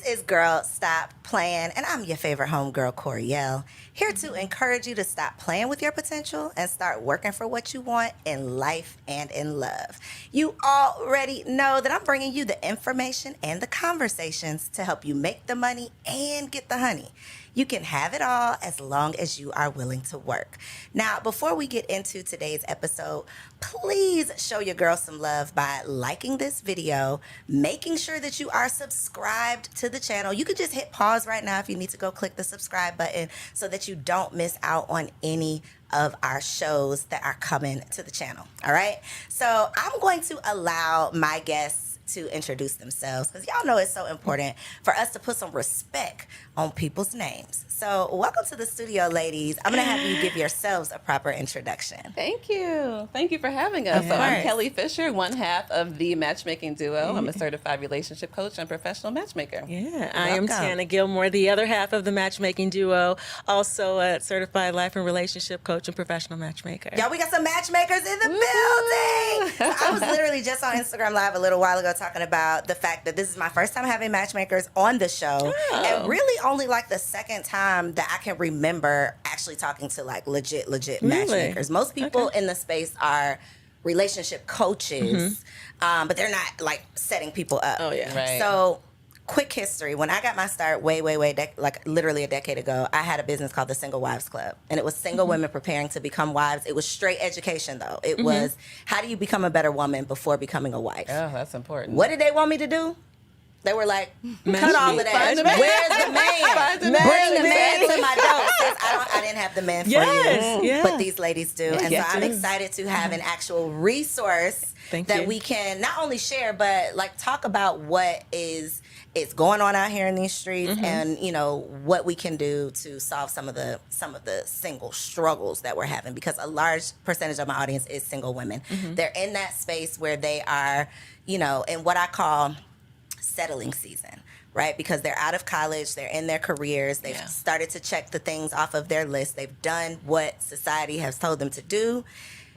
is Girl Stop Playin, and I'm your favorite homegirl, Koereyelle, here to encourage you to stop playing with your potential and start working for what you want in life and in love. You already know that I'm bringing you the information and the conversations to help you make the money and get the honey. You can have it all as long as you are willing to work. Now, before we get into today's episode, please show your girl some love by liking this video, making sure that you are subscribed to the channel. You could just hit pause right now if you need to go click the subscribe button so that you don't miss out on any of our shows that are coming to the channel. All right? So I'm going to allow my guests to introduce themselves because y'all know it's so important for us to put some respect on people's names. So welcome to the studio, ladies. I'm going to have you give yourselves a proper introduction. Thank you. Thank you for having us. So I'm Kelly Fisher, one half of the Matchmaking Duo. I'm a certified relationship coach and professional matchmaker. Yeah, I am Tana Gilmore, the other half of the Matchmaking Duo, also a certified life and relationship coach and professional matchmaker. Y'all, we got some matchmakers in the building. So I was literally just on Instagram Live a little while ago talking about the fact that this is my first time having matchmakers on the show. And really only like the second time that I can remember actually talking to like legit matchmakers. Most people in the space are relationship coaches, but they're not like setting people up. Oh, yeah. Right. So quick history. When I got my start way, like literally a decade ago, I had a business called the Single Wives Club. And it was single women preparing to become wives. It was straight education, though. It was, how do you become a better woman before becoming a wife? Oh, that's important. What did they want me to do? They were like, cut all of that. Find the man. Where's the man? Find the man. Bring the man to my door. Sis, I didn't have the man for you, but these ladies do. And so I'm excited to have an actual resource that we can not only share, but like talk about what is going on out here in these streets, and you know what we can do to solve some of the single struggles that we're having, because a large percentage of my audience is single women. They're in that space where they are, you know, in what I call settling season, right? Because they're out of college, they're in their careers, they've started to check the things off of their list, they've done what society has told them to do,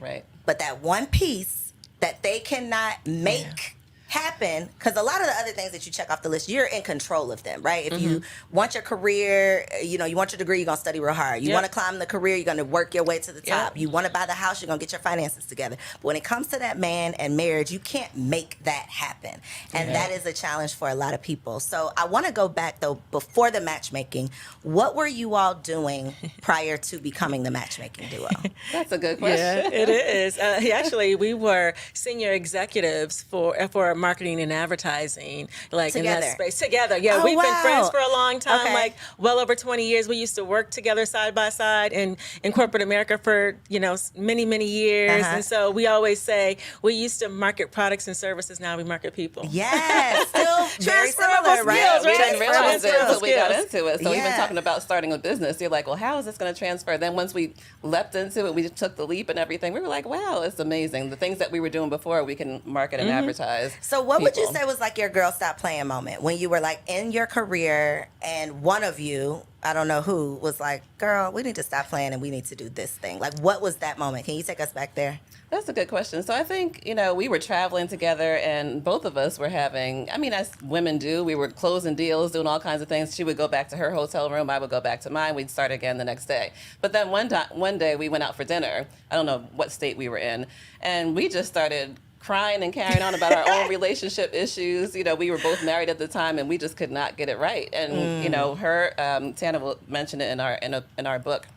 Right. but that one piece that they cannot make happen, because a lot of the other things that you check off the list, you're in control of them, right? If you want your career, you know, you want your degree, you're going to study real hard. You want to climb the career, you're going to work your way to the top. You want to buy the house, you're going to get your finances together. But when it comes to that man and marriage, you can't make that happen. And that is a challenge for a lot of people. So I want to go back, though, before the matchmaking. What were you all doing prior to becoming the matchmaking duo? That's a good question. Yeah, it is. Actually, we were senior executives for marketing and advertising, like in that space together. Yeah, we've been friends for a long time, like well over 20 years. We used to work together side by side in corporate America for, you know, many years. And so we always say we used to market products and services. Now we market people. Yes, still very similar, right? Yeah, we Right? didn't realize it until we got Skills. into it. So even talking about starting a business, you're like, well, how is this going to transfer? Then once we leapt into it, we just took the leap and everything. We were like, wow, it's amazing. The things that we were doing before, we can market and advertise. So what would you say was like your Girl Stop Playin moment when you were like in your career and one of you, I don't know who, was like, girl, we need to stop playing and we need to do this thing? Like, what was that moment? Can you take us back there? That's a good question. So I think, you know, we were traveling together and both of us were having, I mean, as women do, we were closing deals, doing all kinds of things. She would go back to her hotel room. I would go back to mine. We'd start again the next day. But then one day we went out for dinner. I don't know what state we were in. And we just started crying and carrying on about our own relationship issues. You know, we were both married at the time and we just could not get it right. And, you know, Tana will mention it in our book,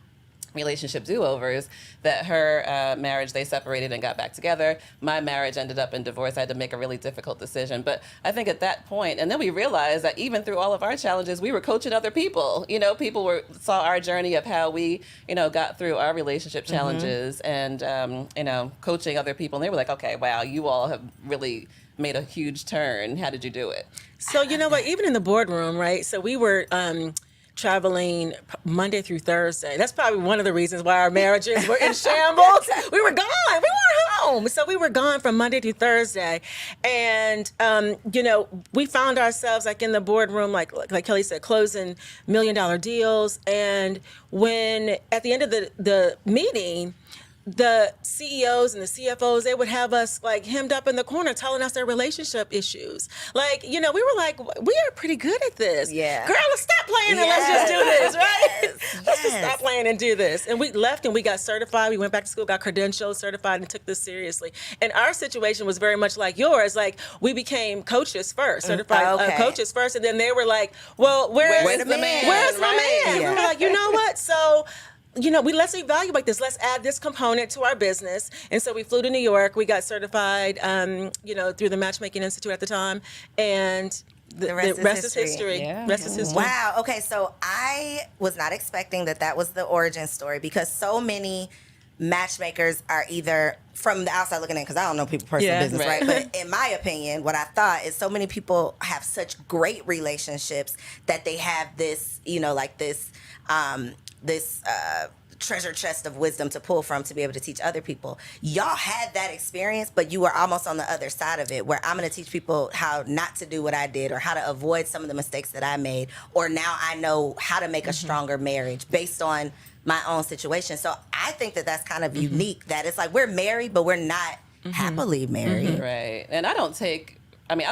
Relationship Do-Overs, that her marriage, they separated and got back together. My marriage ended up in divorce. I had to make a really difficult decision. But I think at that point, and then we realized that even through all of our challenges, we were coaching other people. You know, people saw our journey of how we, you know, got through our relationship challenges and, you know, coaching other people. And they were like, okay, wow, you all have really made a huge turn. How did you do it? So, you know what, even in the boardroom, right? So we were traveling Monday through Thursday. That's probably one of the reasons why our marriages were in shambles. We were gone. We weren't home. So we were gone from Monday through Thursday. And, you know, we found ourselves like in the boardroom, like Kelly said, closing $1 million deals. And when at the end of the meeting, the CEOs and the CFOs, they would have us like hemmed up in the corner telling us their relationship issues. Like, we were like, we are pretty good at this. Yeah. Girl, let's stop playing and let's just do this, right? Yes. Let's just stop playing and do this. And we left and we got certified. We went back to school, got credentialed, certified, and took this seriously. And our situation was very much like yours. Like, we became coaches first, certified coaches first. And then they were like, well, where's the man? Where's my man? Yeah. We were like, you know what? So, let's evaluate this. Let's add this component to our business. And so we flew to New York. We got certified, through the Matchmaking Institute at the time. And the rest is history. Yeah. Rest is history. Wow. Okay. So I was not expecting that was the origin story, because so many matchmakers are either from the outside looking in, because I don't know people's personal business, right? But in my opinion, what I thought is so many people have such great relationships that they have this, this treasure chest of wisdom to pull from to be able to teach other people. Y'all had that experience, but you were almost on the other side of it, where I'm going to teach people how not to do what I did, or how to avoid some of the mistakes that I made, or now I know how to make a stronger marriage based on my own situation. So I think that's kind of unique, that it's like we're married, but we're not happily married. Right. And I don't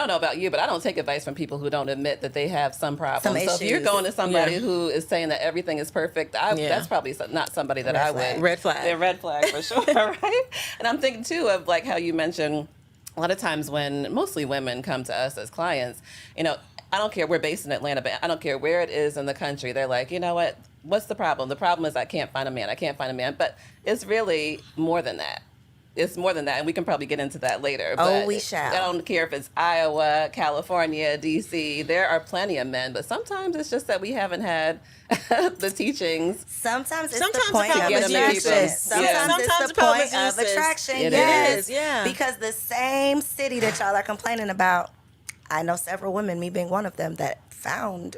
know about you, but I don't take advice from people who don't admit that they have some problems. So if you're going to somebody who is saying that everything is perfect, that's probably not somebody that I would. Red flag. Yeah, red flag for sure, right? And I'm thinking, too, of like how you mentioned a lot of times when mostly women come to us as clients, I don't care, we're based in Atlanta, but I don't care where it is in the country. They're like, you know what? What's the problem? The problem is I can't find a man. But it's really more than that. It's more than that, and we can probably get into that later. But we shall. I don't care if it's Iowa, California, D.C. There are plenty of men, but sometimes it's just that we haven't had the teachings. Sometimes it's Sometimes the point the of problem is attraction. useless. Sometimes it's Sometimes the the problem point is of useless. attraction. It Yes. is. Because the same city that y'all are complaining about, I know several women, me being one of them, that found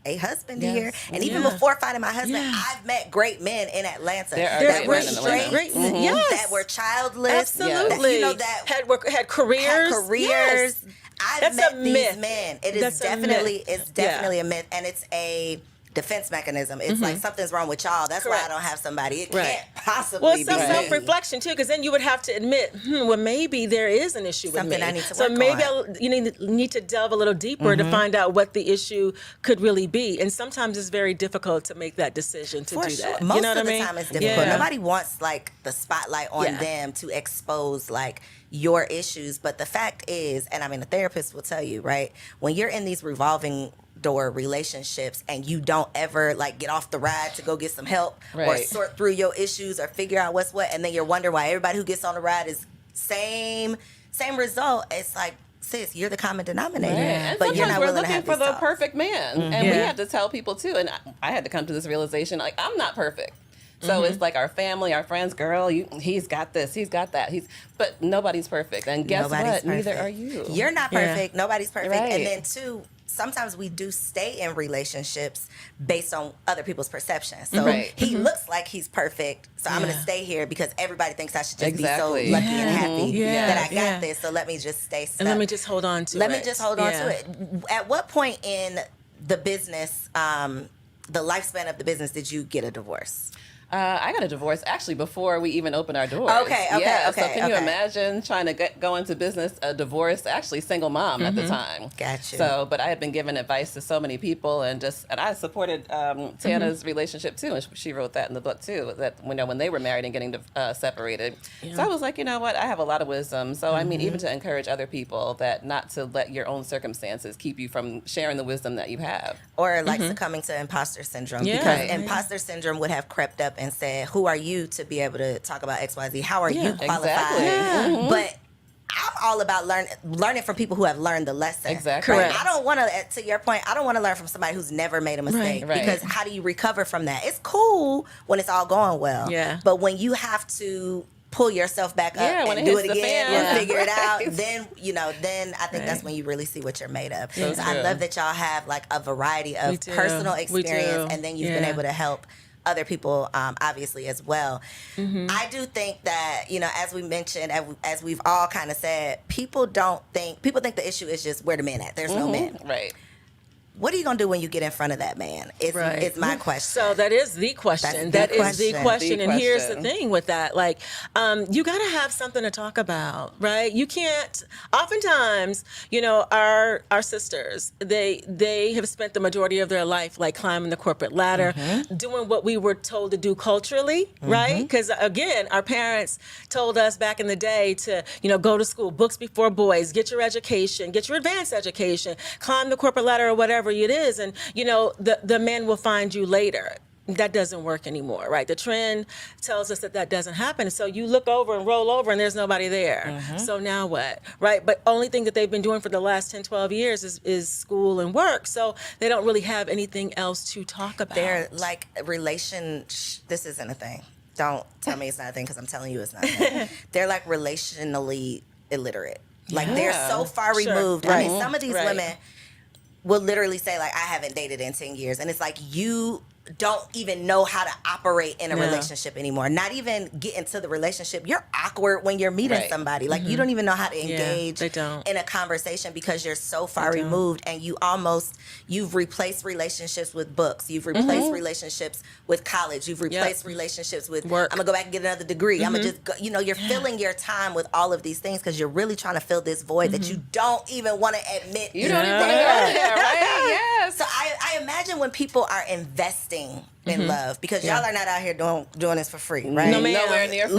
a husband here. And even before finding my husband, I've met great men in Atlanta There are that great were men in Atlanta. straight, Yes. that were childless, Absolutely. that had careers. careers. I've That's met a these myth. men. It is That's a definitely myth. a myth, and it's a defense mechanism. It's like something's wrong with y'all. That's why I don't have somebody. It can't possibly Well, be some me. self-reflection too, because then you would have to admit, well, maybe there is an issue with me. Something I need to so work maybe on. you need to delve a little deeper to find out what the issue could really be. And sometimes it's very difficult to make that decision to For do sure. that. Most you know of what the I mean? time it's difficult. Yeah. Nobody wants like the spotlight on them to expose like your issues. But the fact is, and I mean, the therapist will tell you, right? When you're in these revolving door relationships and you don't ever like get off the ride to go get some help or sort through your issues or figure out what's what, and then you're wondering why everybody who gets on the ride is same result, it's like, sis, you're the common denominator, And but you're sometimes not we're willing to looking have for these the talks. perfect man, and we have to tell people too. And I had to come to this realization: like, I'm not perfect. So it's like our family, our friends, girl, he's got this, he's got that. But nobody's perfect. And guess what? Neither are you. You're not perfect. Nobody's perfect. Right. And then two, sometimes we do stay in relationships based on other people's perceptions. So he looks like he's perfect, so I'm going to stay here because everybody thinks I should just be so lucky and happy that I got this. So let me just stay stuck. And let me just hold on to it. Let me just hold on to it. At what point in the business, the lifespan of the business, did you get a divorce? I got a divorce actually before we even opened our doors. Okay. So can you imagine trying to go into business, a divorce, actually single mom at the time. Gotcha. So, but I had been giving advice to so many people, and I supported Tana's relationship too, and she wrote that in the book too. That when they were married and getting separated. So I was like, you know what, I have a lot of wisdom. So I mean, even to encourage other people that not to let your own circumstances keep you from sharing the wisdom that you have, or like succumbing to imposter syndrome, because imposter syndrome would have crept up and said, who are you to be able to talk about XYZ? How are you qualified? Exactly. But I'm all about learning from people who have learned the lesson. Exactly. Correct. I don't want to your point, I don't want to learn from somebody who's never made a mistake. Right. Because how do you recover from that? It's cool when it's all going well. Yeah. But when you have to pull yourself back up and do it again and figure it out, then I think that's when you really see what you're made of. So I love that y'all have like a variety of personal experience, and then you've been able to help other people, obviously, as well. I do think that, as we mentioned, as we've all kind of said, people think the issue is just where the men at. There's no men. Right. what are you going to do when you get in front of that man? It's my question. So that is the question. That is the question. And here's the thing with that. Like, you got to have something to talk about, right? You can't, oftentimes, you know, our sisters, they have spent the majority of their life like climbing the corporate ladder, doing what we were told to do culturally, right? Because again, our parents told us back in the day to, you know, go to school, books before boys, get your education, get your advanced education, climb the corporate ladder or whatever it is, and you know the man will find you later. That doesn't work anymore, right? The trend tells us that doesn't happen. So you look over and roll over and there's nobody there. So now what, right? But only thing that they've been doing for the last 10, 12 years is school and work. So they don't really have anything else to talk about. They're like this isn't a thing. Don't tell me it's not a thing because I'm telling you it's not a thing. They're like relationally illiterate. Like they're so far removed. Right. I mean, some of these women will literally say like, I haven't dated in 10 years. And it's like, you don't even know how to operate in a relationship anymore. Not even get into the relationship. You're awkward when you're meeting somebody. Like you don't even know how to engage in a conversation because you're so far removed, and you've replaced relationships with books. You've replaced relationships with college. You've replaced relationships with work. I'm gonna go back and get another degree. I'm gonna just go, you know, you're filling your time with all of these things because you're really trying to fill this void that you don't even want to admit. You don't even want to go there, right? Yes. So I imagine when people are investing in love, because y'all are not out here doing this for free, right? No, ma'am. Nowhere near free.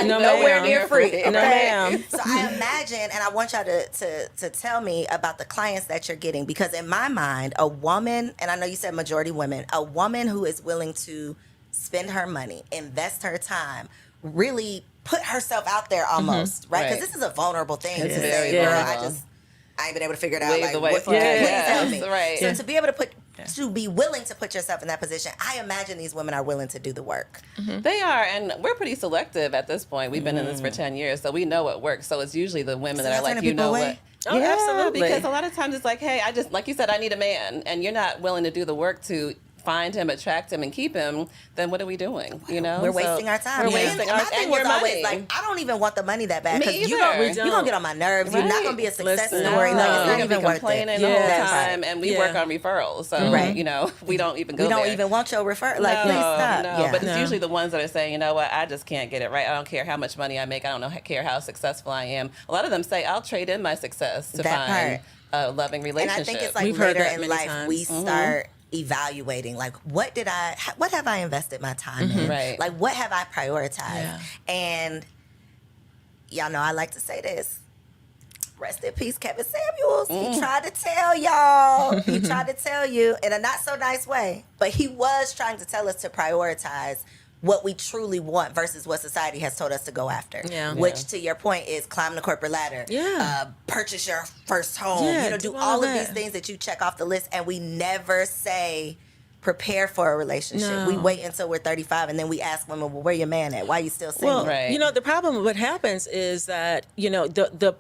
Nowhere near free. Okay? No, ma'am. So I imagine, and I want y'all to tell me about the clients that you're getting, because in my mind, a woman, and I know you said majority women, a woman who is willing to spend her money, invest her time, really put herself out there almost, right? Because this is a vulnerable thing to say, girl, I ain't been able to figure it out. Like, what, please help me. Right. So to be able to be willing to put yourself in that position, I imagine these women are willing to do the work. They are, and we're pretty selective at this point. We've been in this for 10 years, so we know what works. So it's usually the women that are like, you know what? Oh, absolutely. Because a lot of times it's like, hey, I just, like you said, I need a man, and you're not willing to do the work to find him, attract him, and keep him, then what are we doing? You know, we're wasting our time. We're wasting our time. My thing was always like, I don't even want the money that bad, because you're gonna get on my nerves. Right. You're not gonna be a success story. Like, it's not even worth it. The whole time, and we work on referrals, so you know, we don't even go there. We don't even want your referral. Like, please stop. No, but it's usually the ones that are saying, you know what, I just can't get it right. I don't care how much money I make. I don't care how successful I am. A lot of them say, I'll trade in my success to find a loving relationship. And I think it's like later in life we start evaluating, like, what have I invested my time in? Right. Like, what have I prioritized? And y'all know I like to say this. Rest in peace, Kevin Samuels. He tried to tell y'all. He tried to tell you in a not so nice way, but he was trying to tell us to prioritize what we truly want versus what society has told us to go after. Which, to your point, is climb the corporate ladder, purchase your first home, you know, do all of these things that you check off the list, and we never say prepare for a relationship. No. We wait until we're 35, and then we ask women, well, where your man at? Why are you still single? Well, you know, the problem, what happens is that, you know, the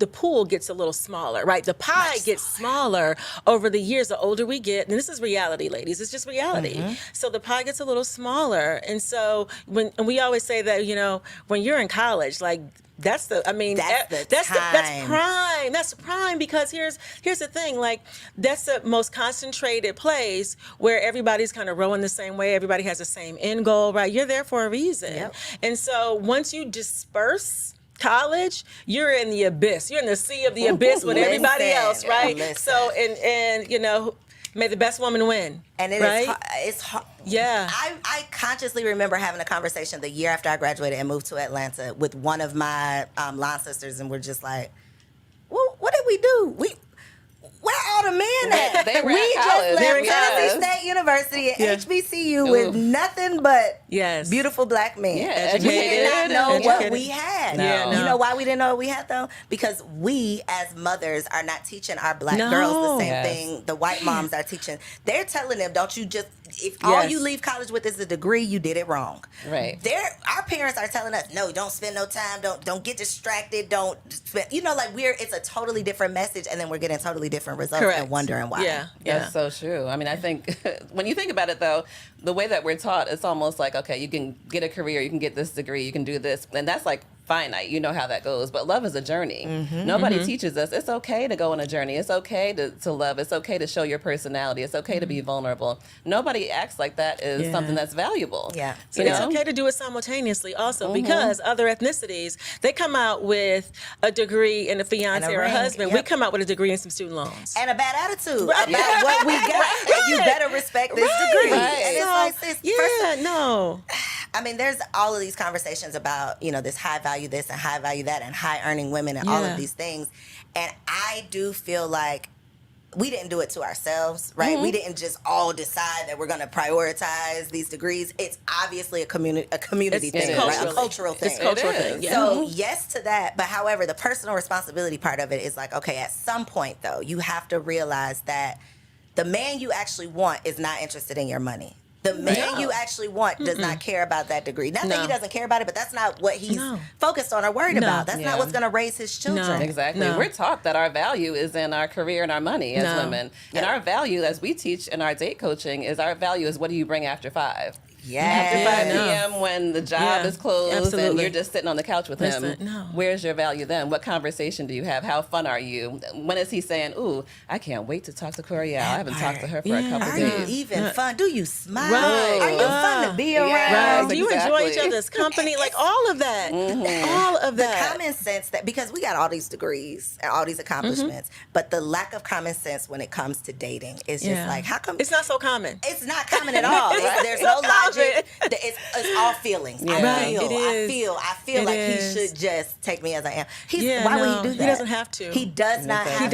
pool gets a little smaller, right? The pie gets smaller over the years. The older we get, and this is reality, ladies. It's just reality. So the pie gets a little smaller, and so and we always say that, you know, when you're in college, like, that's prime. That's prime, because here's the thing, like, that's the most concentrated place where everybody's kind of rowing the same way. Everybody has the same end goal, right? You're there for a reason. And so once you disperse college, you're in the abyss. You're in the sea of the abyss with everybody else, right? So, and you know, may the best woman win. And it's hard. Yeah. I consciously remember having a conversation the year after I graduated and moved to Atlanta with one of my line sisters, and we're just like, well, what did we do? Where all the men at? They were we at just college. left Tennessee State University at HBCU with nothing but beautiful black men. Yeah, we did not know what we had. No. You know why we didn't know what we had, though? Because we, as mothers, are not teaching our black girls the same thing the white moms are teaching. They're telling them, don't you just, if all you leave college with is a degree, you did it wrong. Right. Our parents are telling us, no, don't spend no time, don't get distracted, don't spend, you know, like, it's a totally different message, and then we're getting totally different results and wondering why. Yeah. That's so true. I mean, I think when you think about it, though, the way that we're taught, it's almost like, okay, you can get a career, you can get this degree, you can do this, and that's like finite. You know how that goes. But love is a journey. Nobody teaches us it's okay to go on a journey. It's okay to love. It's okay to show your personality. It's okay to be vulnerable. Nobody acts like that is something that's valuable. Yeah. So it's okay to do it simultaneously also because other ethnicities, they come out with a degree and a fiance or a husband. We come out with a degree and some student loans. And a bad attitude about what we got. And you better respect this degree. And it's like this. I mean, there's all of these conversations about, this high value this and high value that and high earning women and all of these things. And I do feel like we didn't do it to ourselves, right? We didn't just all decide that we're going to prioritize these degrees. It's obviously a community thing, right? A cultural thing. It's cultural thing. Yeah. So yes to that, but however, the personal responsibility part of it is like, okay, at some point though, you have to realize that the man you actually want is not interested in your money. The man you actually want does not care about that degree. Not that he doesn't care about it, but that's not what he's focused on or worried about. That's not what's going to raise his children. Exactly. We're taught that our value is in our career and our money as women. And our value, as we teach in our date coaching, is our value is what do you bring after 5? After 5 p.m. when the job is closed and you're just sitting on the couch with him, where's your value then? What conversation do you have? How fun are you? When is he saying, ooh, I can't wait to talk to Koereyelle. I haven't talked to her for a couple Are days. you even fun? Do you smile? Right. Are you fun to be around? Right. Do you enjoy each other's company? Like all of that. All of that. The common sense that, because we got all these degrees and all these accomplishments, but the lack of common sense when it comes to dating is just like, how come? It's not so common. It's not common at all. There's no logic. It's all feelings. I feel like he should just take me as I am. Why would he do that? He doesn't have to. He does not have to. He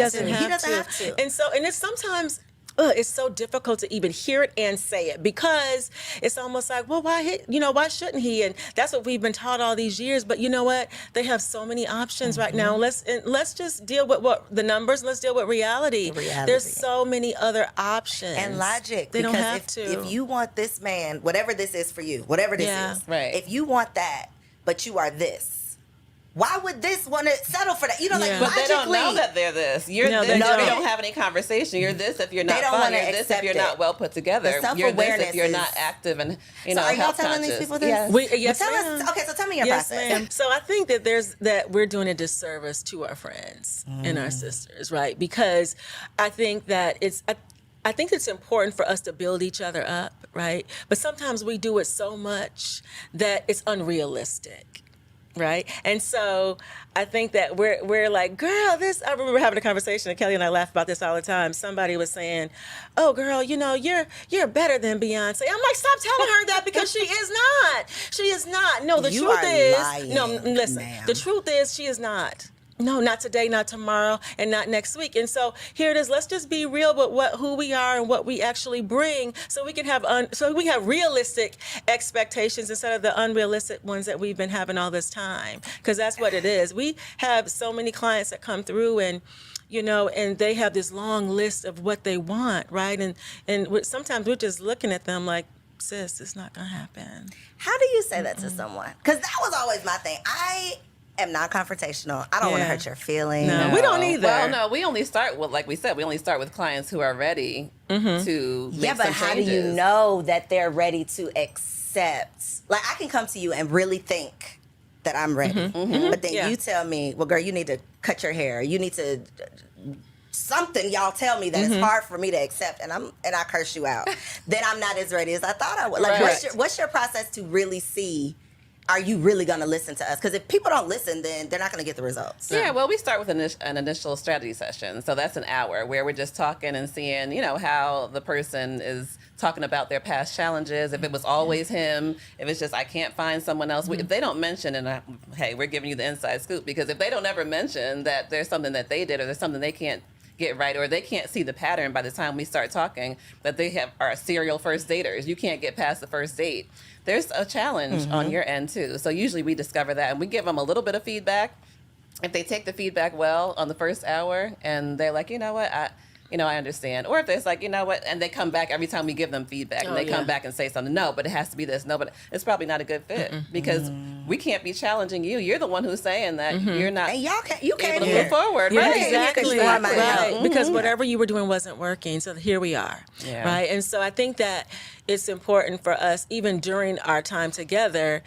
doesn't have to. And it's sometimes it's so difficult to even hear it and say it because it's almost like, well, why shouldn't he? And that's what we've been taught all these years. But you know what? They have so many options right now. Let's just deal with the numbers. Let's deal with reality. There's so many other options and logic. They don't have to. If you want this man, whatever this is for you, whatever this is, if you want that, but you are this. Why would this want to settle for that? But they don't know that they're this. You're this if you don't have any conversation. You're this if you're not fun. You're this if you're not well put together. You're this if you're not active and are y'all health telling conscious. these people this? Yes, okay, so tell me your process. Ma'am. So I think that we're doing a disservice to our friends and our sisters, right? Because I think that I think it's important for us to build each other up, right? But sometimes we do it so much that it's unrealistic. Right. And so I think that we're like, girl, I remember having a conversation, and Kelly and I laugh about this all the time. Somebody was saying, oh, girl, you're better than Beyonce. I'm like, stop telling her that because she is not. She is not. No, the truth is, lying, no, listen, the truth is she is not. No, not today, not tomorrow, and not next week. And so here it is. Let's just be real with who we are and what we actually bring, so we can have realistic expectations instead of the unrealistic ones that we've been having all this time. Because that's what it is. We have so many clients that come through and they have this long list of what they want, right? And sometimes we're just looking at them like, sis, it's not gonna happen. How do you say that to someone? Because that was always my thing. I am non-confrontational. I don't want to hurt your feelings. No, we don't either. Well, no, we only start with, like we said, with clients who are ready to make some changes. But how do you know that they're ready to accept? Like, I can come to you and really think that I'm ready. But then you tell me, well, girl, you need to cut your hair. You need to... Something y'all tell me that it's hard for me to accept, and I curse you out. Then I'm not as ready as I thought I would. Like, what's your process to really see? Are you really going to listen to us? Because if people don't listen, then they're not going to get the results. Yeah, well, we start with an initial strategy session. So that's an hour where we're just talking and seeing, how the person is talking about their past challenges. If it was always him, if it's just, I can't find someone else. If they don't mention, and hey, we're giving you the inside scoop, because if they don't ever mention that there's something that they did or there's something they can't get right, or they can't see the pattern by the time we start talking, that they are serial first daters. You can't get past the first date. There's a challenge on your end too. So usually we discover that and we give them a little bit of feedback. If they take the feedback well on the first hour and they're like, you know what, I understand. Or if it's like, you know what, and they come back every time we give them feedback and they come back and say something, no, but it has to be this, no, but it's probably not a good fit because we can't be challenging you. You're the one who's saying that you're not and you can't able to move forward. Yeah, right? exactly. Right. Because whatever you were doing wasn't working. So here we are. Yeah. Right. And so I think that it's important for us, even during our time together,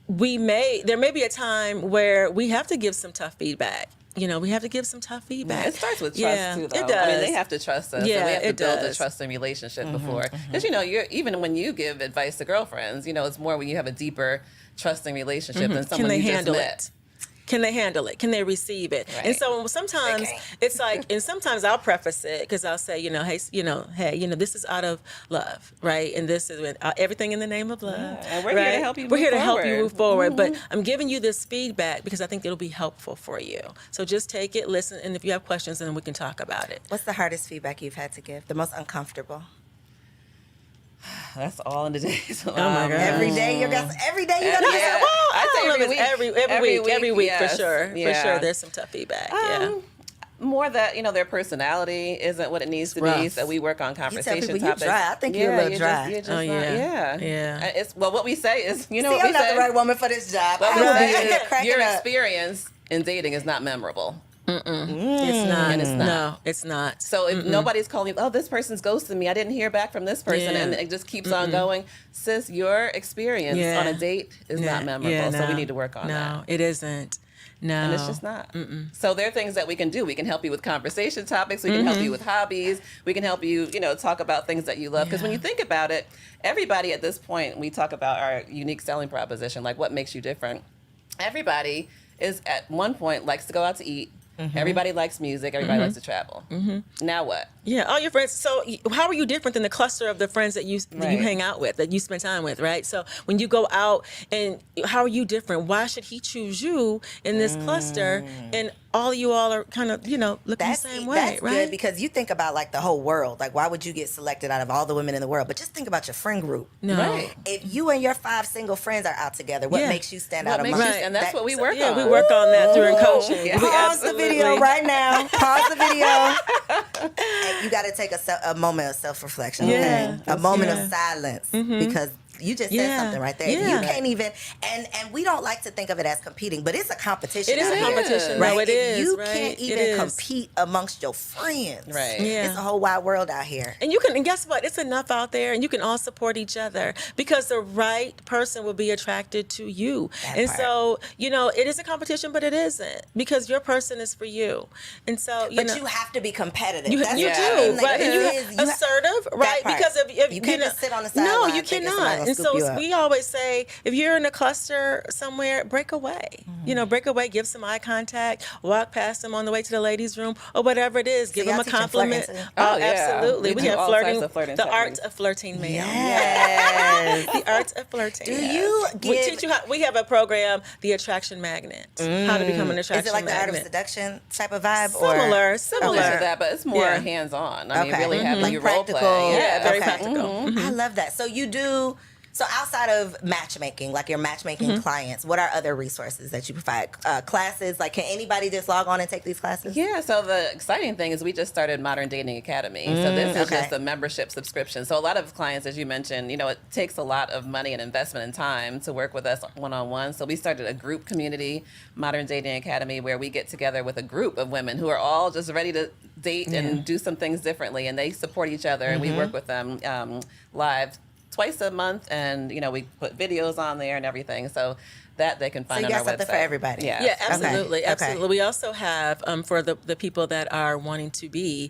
there may be a time where we have to give some tough feedback. We have to give some tough feedback. It starts with trust too, though. It does. I mean, they have to trust us. Yeah, and we have to build does. a trusting relationship before. Because, you're even when you give advice to girlfriends, it's more when you have a deeper trusting relationship than someone you just met. Can they handle it? Can they receive it? Right. And so sometimes it's like, and sometimes I'll preface it because I'll say, hey, this is out of love, right? And this is everything in the name of love. Yeah. And we're right? here to help you. We're here to help you move forward. But I'm giving you this feedback because I think it'll be helpful for you. So just take it, listen, and if you have questions, then we can talk about it. What's the hardest feedback you've had to give? The most uncomfortable? That's all in the days. Oh my God! Every day you're gonna. Yeah. I'd say every week yes. for sure. Yeah. For sure, there's some tough feedback. More that their personality isn't what it needs to be, so we work on conversation you topics. You're dry. I think you're a little dry. You're just not, yeah. It's what we say is what I'm we not say. the right woman for this job. What we say is your experience in dating is not memorable. It's not. And it's not. No, it's not. So if nobody's calling you, this person's ghosting me, I didn't hear back from this person, and it just keeps on going. Sis, your experience on a date is not memorable, so we need to work on that. No, it isn't. No. And it's just not. So there are things that we can do. We can help you with conversation topics. We can help you with hobbies. We can help you, talk about things that you love. Because when you think about it, everybody at this point, we talk about our unique selling proposition, like what makes you different. Everybody is at one point likes to go out to eat. Everybody likes music. Everybody likes to travel. Now what? Yeah, all your friends. So how are you different than the cluster of the friends that you hang out with, that you spend time with, right? So when you go out, and how are you different? Why should he choose you in this cluster? And all are kind of, looking the same way, that's right? Good, because you think about like the whole world. Like, why would you get selected out of all the women in the world? But just think about your friend group. No. Right. If you and your 5 single friends are out together, what makes you stand out amongst? And that's what we work on. Yeah, we work on that during coaching. Yeah. Pause the video right now. Pause the video. And you got to take a moment of self-reflection, okay? A moment of silence, because you just said something right there. Yeah. You can't even, and we don't like to think of it as competing, but it's a competition. It is a competition, right? No, it is. You right? can't even compete amongst your friends. Right. It's a whole wide world out here. And and guess what? It's enough out there, and you can all support each other because the right person will be attracted to you. So, it is a competition, but it isn't, because your person is for you. And so, but you have to be competitive. You do, right? And you assertive, right? Because if you can't just sit on the sideline. No, you cannot. And so we always say, if you're in a cluster somewhere, break away. Break away, give some eye contact, walk past them on the way to the ladies' room, or whatever it is. Give them a compliment. We Absolutely. We have flirting, the art of flirting, ma'am. Yes. The art of flirting. Do you give... We teach you how. We have a program, the Attraction Magnet. How to become an attraction magnet. Is it like the art of seduction type of vibe? Similar to that, but it's more hands-on. I mean, really having you role play. Yeah, very practical. I love that. So you do. So outside of matchmaking, like your matchmaking clients, what are other resources that you provide? Classes, like can anybody just log on and take these classes? Yeah, so the exciting thing is we just started Modern Dating Academy. So this is just a membership subscription. So a lot of clients, as you mentioned, it takes a lot of money and investment and time to work with us one-on-one. So we started a group community, Modern Dating Academy, where we get together with a group of women who are all just ready to date and do some things differently. And they support each other, and we work with them live twice a month, and we put videos on there and everything, so that they can find on our website. So you got something for everybody. Yeah, absolutely, absolutely. We also have for the people that are wanting to be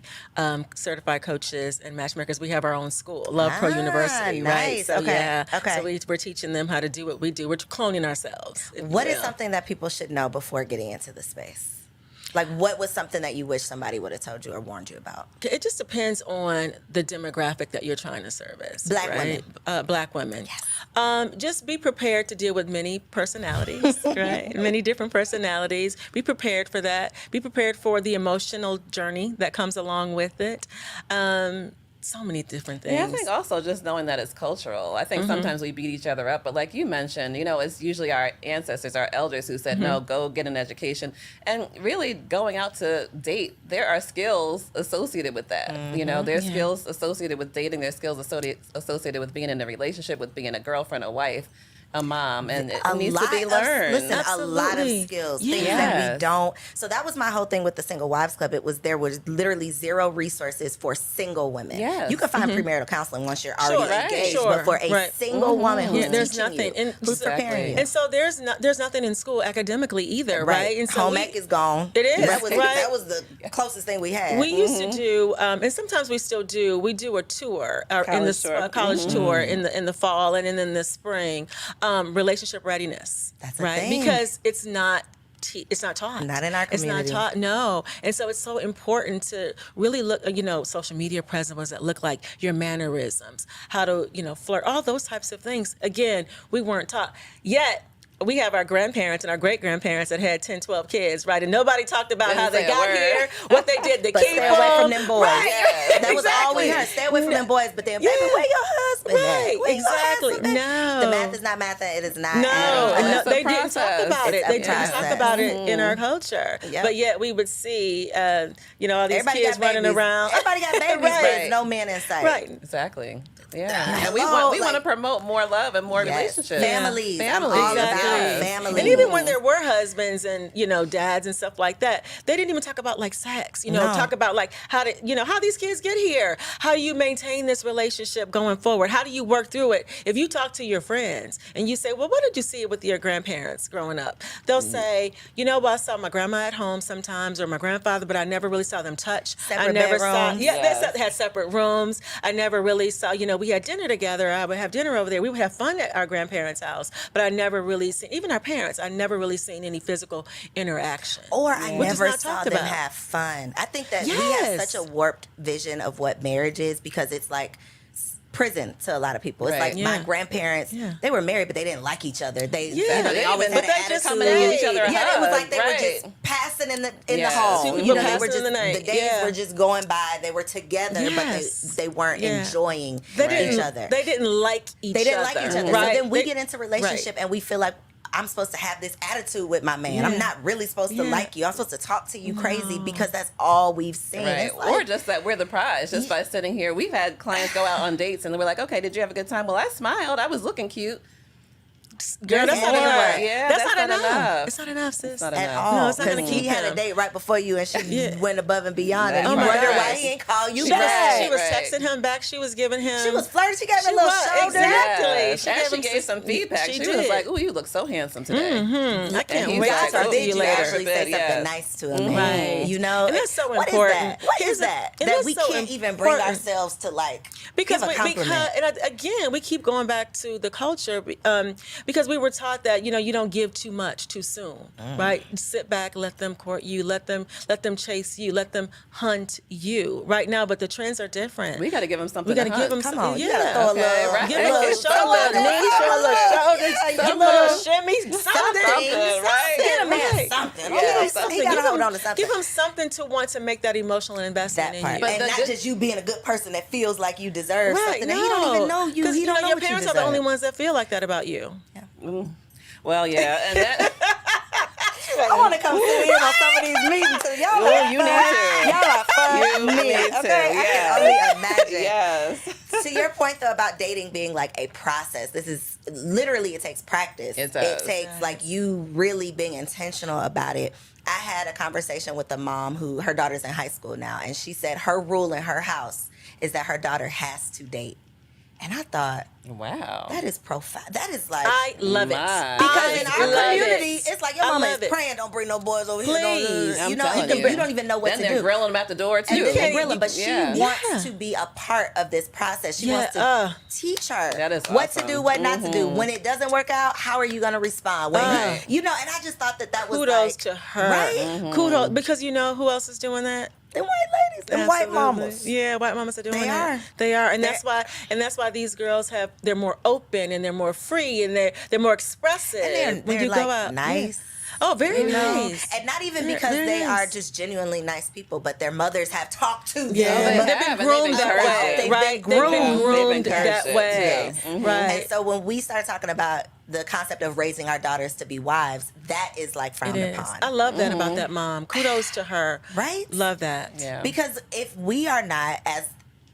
certified coaches and matchmakers, we have our own school, Love Pro University, right? So so we're teaching them how to do what we do. We're cloning ourselves. What is something that people should know before getting into the space? Like, what was something that you wish somebody would have told you or warned you about? It just depends on the demographic that you're trying to service. Black women. Black women. Yes. Just be prepared to deal with many personalities, right? Many different personalities. Be prepared for that. Be prepared for the emotional journey that comes along with it. So many different things. Yeah, I think also just knowing that it's cultural. I think sometimes we beat each other up, but like you mentioned, it's usually our ancestors, our elders who said, no, go get an education. And really going out to date, there are skills associated with that. There's skills associated with dating, there's skills associated with being in a relationship, with being a girlfriend, a wife. a mom, and it a needs lot to be of, learned. listen, a lot of Absolutely. skills, Yes. things that we don't. So that was my whole thing with the Single Wives Club. There was literally zero resources for single women. Yes. You can find premarital counseling once you're already Sure, right. engaged, Sure. but for a Right. single woman who's there's teaching nothing. you, And who's preparing you. And so there's nothing in school academically either, right? And so home ec is gone. It is, That was, right? that was the closest thing we had. We used to do, and sometimes we still do. We do a tour in the College tour. college tour in the fall and then in the spring. Relationship readiness, That's a right? thing. Because it's not taught. Not in our community. It's not taught, no. And so it's so important to really look, social media presence, what does that look like? Your mannerisms, how to, flirt, all those types of things. Again, we weren't taught. Yet, we have our grandparents and our great-grandparents that had 10, 12 kids, right? And nobody talked about how they got here, what they did to But keep stay away from them. them boys. Right. That was all we heard. Stay away from them boys. But then, baby, where your husband at? Right, Where your exactly. husband at? No. The math is not math. It is not. No, at all. and It's a they didn't talk process. about it. It's a They didn't talk process. about it in our culture. Yep. But yet we would see, all these Everybody kids got running babies. around. Everybody got babies, Right. but there's no man in sight. Right. Exactly. Yeah. And we Hello, want to like- promote more love and more Yes. relationships. Families. I'm Families. all about Yes. families. And even when there were husbands and dads and stuff like that, they didn't even talk about like sex. No. Talk about like how these kids get here. How do you maintain this relationship going forward? How do you work through it? If you talk to your friends and you say, "Well, what did you see with your grandparents growing up?" They'll say, "I saw my grandma at home sometimes or my grandfather, but I never really saw them touch. I Separate never saw. bedrooms. Yeah, Yes. they had separate rooms. I never really saw. We had dinner together. I would have dinner over there. We would have fun at our grandparents' house, but I never really seen even our parents. I never really seen any physical interaction. Or I Which is never not saw talked them about. have fun. I think that we have Yes. such a warped vision of what marriage is because it's like prison to a lot of people. It's Right. like my Yeah. grandparents, Yeah. they were married, but they didn't like each other. They Yeah. always But had an they just attitude. coming to give each other a Yeah, it was hug, like they right. were just passing in the Yes. hall. Two They people were passing just in the night. the days Yeah. were just going by. They were together, Yes. but they weren't Yeah. enjoying They each didn't. other. They didn't like each other. They didn't like each other. Right. So then we They- get into relationship and we feel like I'm supposed to have this attitude with my man. I'm not really supposed to Yeah. like you. I'm supposed to talk to you crazy because that's all we've seen. Right. It's like, Or just that we're the prize just by sitting here. We've had clients go out on dates and we're like, okay, did you have a good time? Well, I smiled. I was looking cute. Girl, that's not more. enough. Yeah, that's that's not not enough. enough. It's not enough, sis. It's not at enough. all. No, it's not gonna 'Cause keep he had a him. date right before you and she Yeah. went above and beyond. And Oh you my wonder gosh. why he ain't call you She back. was Right. texting him back. She was giving him. She was flirting. She gave him She a little was, shoulder. exactly. Yes. She And gave she him gave some feedback. she She was did. like, "Ooh, you look so handsome today." I can't he's wait like, to talk or to did you you later. actually say something Yes. nice to him? Right. You know, And that's so What is important. that? What Here's is the- that? and That that's we so can't even bring important. ourselves to like Because give a compliment. again, we keep going back to the culture because we were taught that you don't give too much too soon, right? Sit back, let them court you, let them chase you, let them hunt you. Right now, but the trends are different. We got to give him something. We got to to give hunt. them Come on, something. you Yeah, gotta throw a Okay, little, right. Give them a little- show a little knee, show a little shoulders, Yeah, give them a little- little shimmy, something. right? Get a man Right. something. Yeah, Okay, something. he gotta Give hold him- on to something. Give him something to want to make that emotional investment That in part, you. But and the not good- just you being a good person that feels like you deserve Right, something. And he don't even know you. Because He don't know your what you parents are deserve. the only ones that feel like that about you. Well, yeah, and that. I want to come sit in on some of these meetings. So y'all Well, are you fun. need to. Y'all are fun. You men, need to, okay? yes. I can only imagine. Yes. To your point though about dating being like a process, this is literally it takes practice. It does. It takes like you really being intentional about it. I had a conversation with a mom who her daughter's in high school now, and she said her rule in her house is that her daughter has to date. And I thought, Wow. that is profound. That is like I love My. it. because in I our love community, it. it's like your I mama love is it. praying, don't bring no boys over here. Please. Don't, I'm you know, telling you don't even know what then to they're do. grilling them at the door too. And then Yeah. grilling, but she Yeah. wants to be a part of this process. She wants to teach her That is what to awesome. do, what not to do. When it doesn't work out, how are you going to respond? When you know, and I just thought that was Kudos like, to her. right? Kudos, because you know who else is doing that? Them white ladies, them white Absolutely. mamas. Yeah, white mamas are doing They that. are. They are, and that's why these girls they're more open and they're more free and they're more expressive And when they're you like go out. nice. Yeah. Oh, very You know, nice. and not even Very- because very they nice. are just genuinely nice people, but their mothers have talked to them. Yeah, they they've have, been and they've groomed that encouraged way, it. They've been right? groomed. They've been groomed They've that encouraged way, it, too. right? And so when we start talking about the concept of raising our daughters to be wives, that is like It frowned is. upon. I love that about that mom. Kudos to her. Right? Love that. Yeah. Because if we are not, as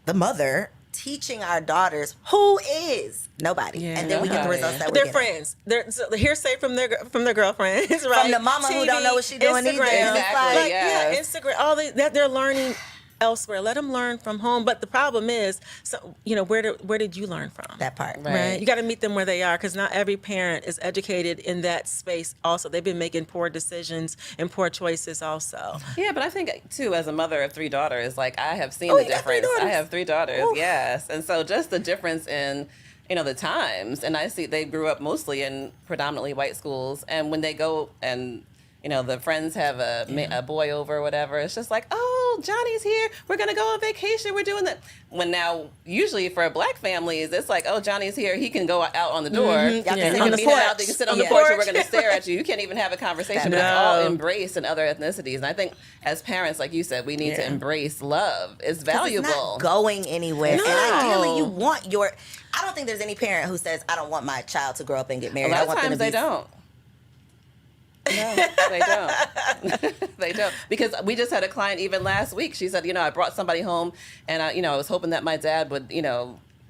the mother, teaching our daughters who is nobody, and then we get the results that we're They're getting. friends. They're hearsay from their girlfriends, right? From the mama who don't know what she's doing either. Instagram, Exactly, yeah, Instagram. All that they're learning elsewhere. Let them learn from home. But the problem is, so where did you learn from? That part, Right. You got to meet them where they are, because not every parent is educated in that space. Also, they've been making poor decisions and poor choices. Also. Yeah, but I think too, as a mother of 3 daughters, like I have seen Oh, the you got 3 difference. I daughters? have 3 daughters, Oof. yes, and so just the difference in the times, and I see they grew up mostly in predominantly white schools, and when they go and the friends have a boy over or whatever, it's just like, oh, Johnny's here. We're going to go on vacation. We're doing that. When now, usually for Black families, it's like, oh, Johnny's here. He can go out on the door. Y'all can sit on the Meet him out. porch. They can sit on the Yeah. porch and we're going to stare at you. You can't even have a conversation. But it's all No. embraced in other ethnicities. And I think as parents, like you said, we need to embrace love. It's valuable. It's not going anywhere. No. And ideally, you want your. I don't think there's any parent who says, I don't want my child to grow up and get A married. lot I of want them times to be. they don't. No, they don't. They don't. Because we just had a client even last week. She said, I brought somebody home and I was hoping that my dad would,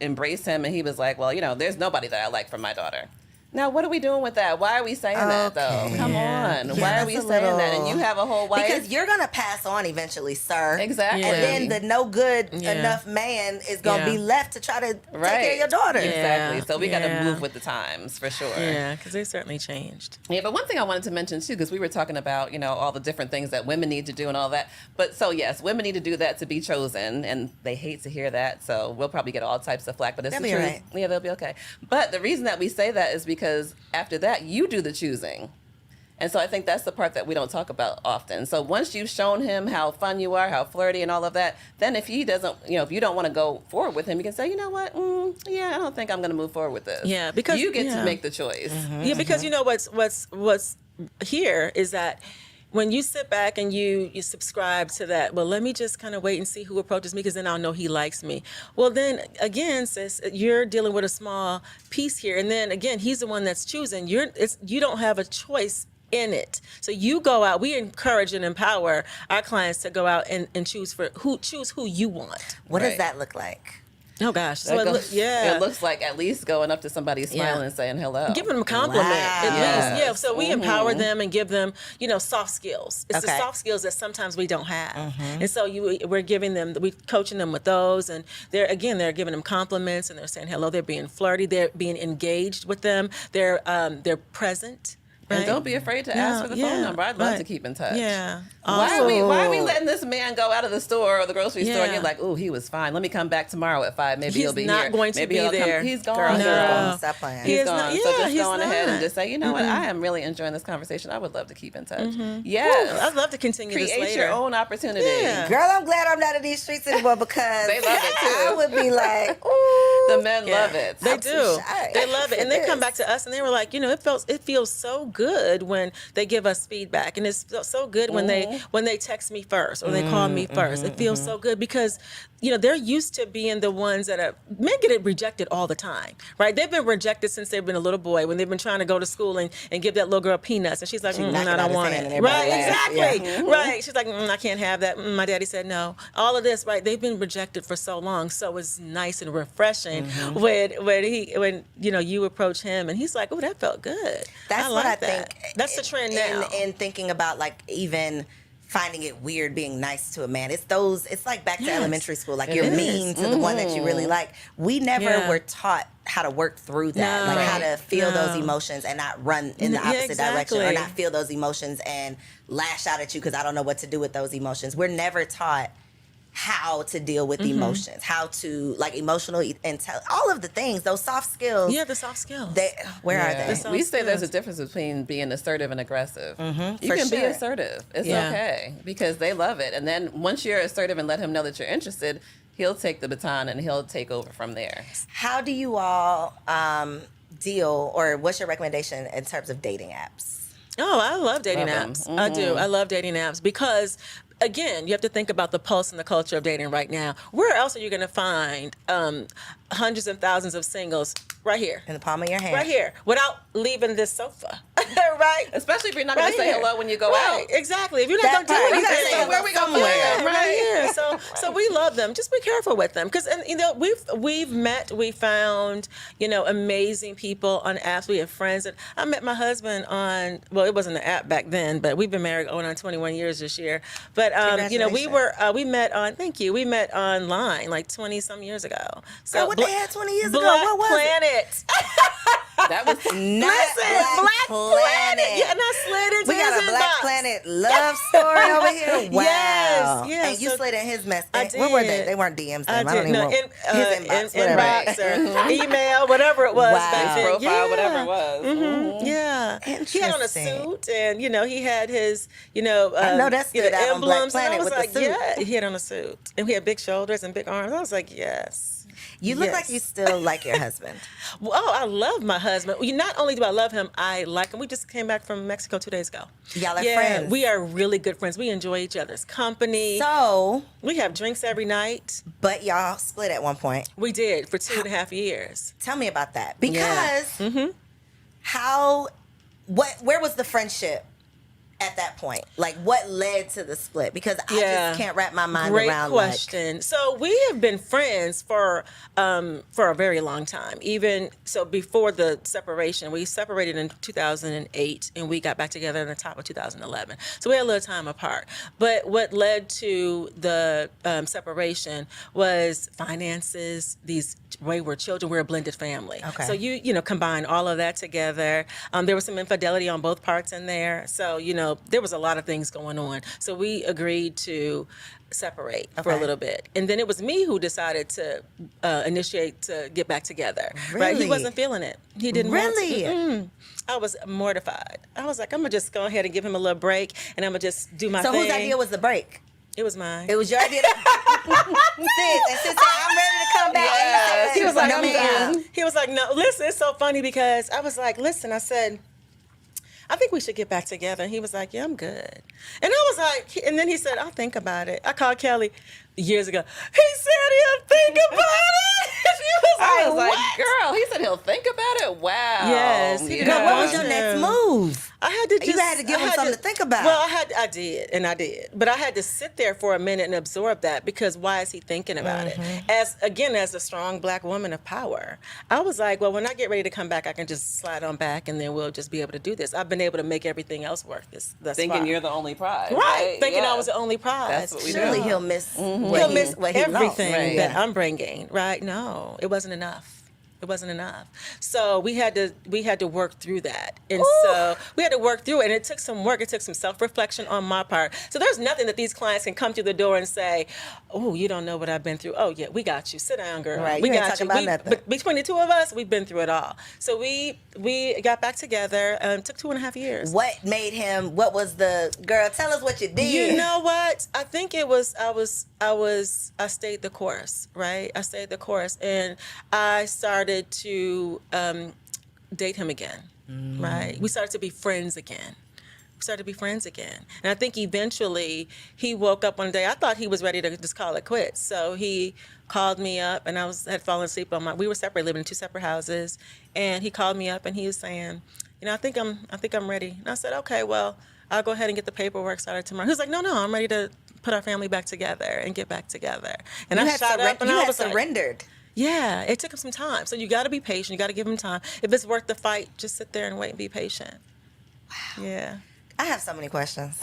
embrace him. And he was like, well, there's nobody that I like from my daughter. Now, what are we doing with that? Why are we saying that, though? Come on. Yeah, Why are we that's saying a that? And you have a whole wife. Because you're going to pass on eventually, sir. Exactly. And then the no good enough man is going to be left to try to take care of your daughter. Exactly. So we got to Yeah. move with the times for sure. Yeah, because they certainly changed. Yeah, but one thing I wanted to mention too, because we were talking about, all the different things that women need to do and all that. But so yes, women need to do that to be chosen, and they hate to hear that. So we'll probably get all types of flack, but it's They'll the be truth. right. Yeah, they'll be okay. But the reason that we say that is because after that, you do the choosing. And so I think that's the part that we don't talk about often. So once you've shown him how fun you are, how flirty and all of that, then if he doesn't, if you don't want to go forward with him, you can say, you know what? I don't think I'm going to move forward with this. Yeah, because you get to make the choice. Yeah, because what's here is that when you sit back and you subscribe to that, well, let me just kind of wait and see who approaches me, because then I'll know he likes me. Well, then again, sis, you're dealing with a small piece here, and then again, he's the one that's choosing. You don't have a choice in it. So you go out. We encourage and empower our clients to go out and choose who you want. What does Right. that look like? Oh gosh, so It looks like at least going up to somebody, smiling and saying hello. Giving them a compliment, at Yes. least. Yeah, so we empower them and give them, soft skills. It's the Okay. soft skills that sometimes we don't have. And so we're giving them, we're coaching them with those, and they're giving them compliments, and they're saying hello. They're being flirty. They're being engaged with them. They're present. And Right? don't be afraid to ask for the phone number. I'd love to keep in touch. Yeah. Why are we letting this man go out of the store or the grocery store and you're like, oh, he was fine. Let me come back tomorrow at 5. Maybe he'll be not here. going to Maybe be he'll there. Come. He's gone. Girl, No. stop playing. He He's is gone. not- So yeah, just he's go on ahead and not. just say, you know what? I am really enjoying this conversation. I would love to keep in touch. Ooh, Yes. I'd love to continue this Create later. your own opportunity. Yeah. Girl, I'm glad I'm not in these streets anymore, because They love it, too. I would be like, ooh. The men love it. They I'm too do. shy They love it, and they for come this. back to us, and they were like, it feels so good when they give us feedback, and it's so good when they text me first or they call me first. It feels so good because they're used to being the ones that are men get rejected all the time, right? They've been rejected since they've been a little boy, when they've been trying to go to school and give that little girl peanuts, and she's like, knocking I out don't his want hand and it. everybody Right? laughs. Exactly. Yeah. Right? She's like, I can't have that. My daddy said no. All of this, right? They've been rejected for so long, so it's nice and refreshing when you approach him and he's like, oh, that felt good. That's like what I that. think. That's the trend now. In thinking about even finding it weird being nice to a man. It's like back to elementary school. Like you're is. mean to the one that you really like. We never were taught how to work through that. No. Like how to feel those No. emotions and not run in the Yeah, opposite direction, or exactly. not feel those emotions and lash out at you because I don't know what to do with those emotions. We're never taught how to deal with emotions, how to emotional intelligence, all of the things, those soft skills. Yeah, the soft skills. Where are Yeah. they? soft We say there's a skills. difference between being assertive and aggressive. You for can be sure. assertive. It's Yeah. okay because they love it. And then once you're assertive and let him know that you're interested, he'll take the baton and he'll take over from there. How do you all deal, or what's your recommendation in terms of dating apps? Oh, I love dating Love 'em. apps. I do. I love dating apps because, again, you have to think about the pulse and the culture of dating right now. Where else are you going to find hundreds and thousands of singles? Right here. In the palm of your hand. Right here, without leaving this sofa. right? Especially if you're not going to say hello when you go out. Exactly. If you're not going to do anything, you gotta say where we go somewhere. right here. So we love them. Just be careful with them, because we found amazing people on apps. We have friends that I met my husband on. Well, it wasn't an app back then, but we've been married going on 21 years this year. But we met on. Thank you. We met online like 20 some years ago. So what they had 20 years ago? Black What was Planet. it? That was Black Planet. Yeah, and I slid into We got his a Black inbox. Planet love story over here. Wow. Yes. And you slid in his mess. I did. Where were they? They weren't DMs. I Then. I don't did. even know. His inbox, Inbox or email, whatever it was. Wow. Back then. profile, whatever it was. Mm-hmm. Yeah. He had on a suit, and he had his, I know that stood out on Black emblems. Planet and I was with like, the suit. yeah, he had on a suit, and he had big shoulders and big arms. I was like, yes. You look Yes. like you still like your husband. Well, I love my husband. Not only do I love him, I like him. We just came back from Mexico 2 days ago. Y'all are friends. We are really good friends. We enjoy each other's company. So, We have drinks every night. but y'all split at one point. We did for 2.5 years. Tell me about that. Because where was the friendship at that point? Like, what led to the split? Because I just can't wrap my mind around. Great question. So we have been friends for a very long time. Even so, before the separation, we separated in 2008, and we got back together in the top of 2011. So we had a little time apart. But what led to the separation was finances. These wayward children. We're a blended family. Okay. So you combine all of that together. There was some infidelity on both parts in there. So there was a lot of things going on. So we agreed to separate for a little bit. And then it was me who decided to initiate to get back together. Right? He Really? wasn't feeling it. He didn't Really? want to. I was mortified. I was like, I'm going to just go ahead and give him a little break, and I'm going to just do my thing. So whose idea was the break? It was mine. It was your idea. Sis said, I'm ready to come back. Yes. And He was like, "No, I'm ma'am." done. He was like, no, listen, it's so funny because I was like, listen, I said, I think we should get back together. And he was like, yeah, I'm good. And I was like, and then he said, I'll think about it. I called Kelly years ago. He said he'll think about it. I was like, what? girl, he said he'll think about it. Wow. Yes, he did. But what was Yeah. your next move? I had to You had to give him something to think about. Well, I did. But I had to sit there for a minute and absorb that, because why is he thinking about it? As a strong Black woman of power, I was like, well, when I get ready to come back, I can just slide on back, and then we'll just be able to do this. I've been able to make everything else work thus Thinking far. you're the only prize. Right, thinking Yeah. I was the only prize. That's what we Surely do. he'll miss He'll miss what he lost. everything Right. that I'm bringing. Right? No, it wasn't enough. It wasn't enough. So we had to work through that. And so we had to work through it. And it took some work. It took some self-reflection on my part. So there's nothing that these clients can come through the door and say, oh, you don't know what I've been through. Oh, yeah, we got you. Sit down, girl. Right, We you ain't got talking you. about nothing. But between the two of us, we've been through it all. So we got back together. Took 2.5 years. What made him, what was the, girl, tell us what you did. You know what? I think it was I stayed the course, right? I stayed the course, and I started to date him again, right? We started to be friends again. And I think eventually he woke up one day. I thought he was ready to just call it quits. So he called me up, and had fallen asleep we were separate, living in 2 separate houses. And he called me up, and he was saying, I think I'm ready. And I said, okay, well, I'll go ahead and get the paperwork started tomorrow. He was like, no, I'm ready to put our family back together and get back together. And You I had, shot up, and you I had was like, surrendered. yeah, it took him some time. So you got to be patient. You got to give him time. If it's worth the fight, just sit there and wait and be patient. Wow. Yeah. I have so many questions.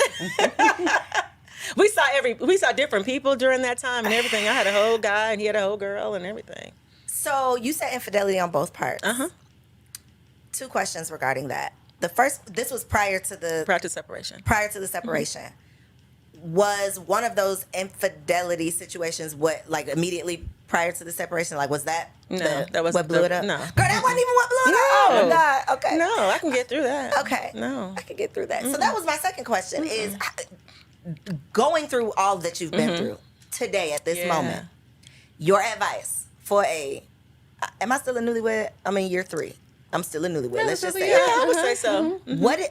We saw different people during that time and everything. I had a whole guy, and he had a whole girl, and everything. So you said infidelity on both parts. 2 questions regarding that. The first, this was prior to the separation. Was one of those infidelity situations immediately prior to the separation? Like, was that that wasn't what blew it up? No. Girl, that wasn't even what blew it up. Oh my God. Okay. No, I can get through that. Okay. No. I can get through that. So that was my second question is going through all that you've been through today at this moment, your advice for am I still a newlywed? I'm in year 3. I'm still a newlywed. Let's just say Yeah, I would say so.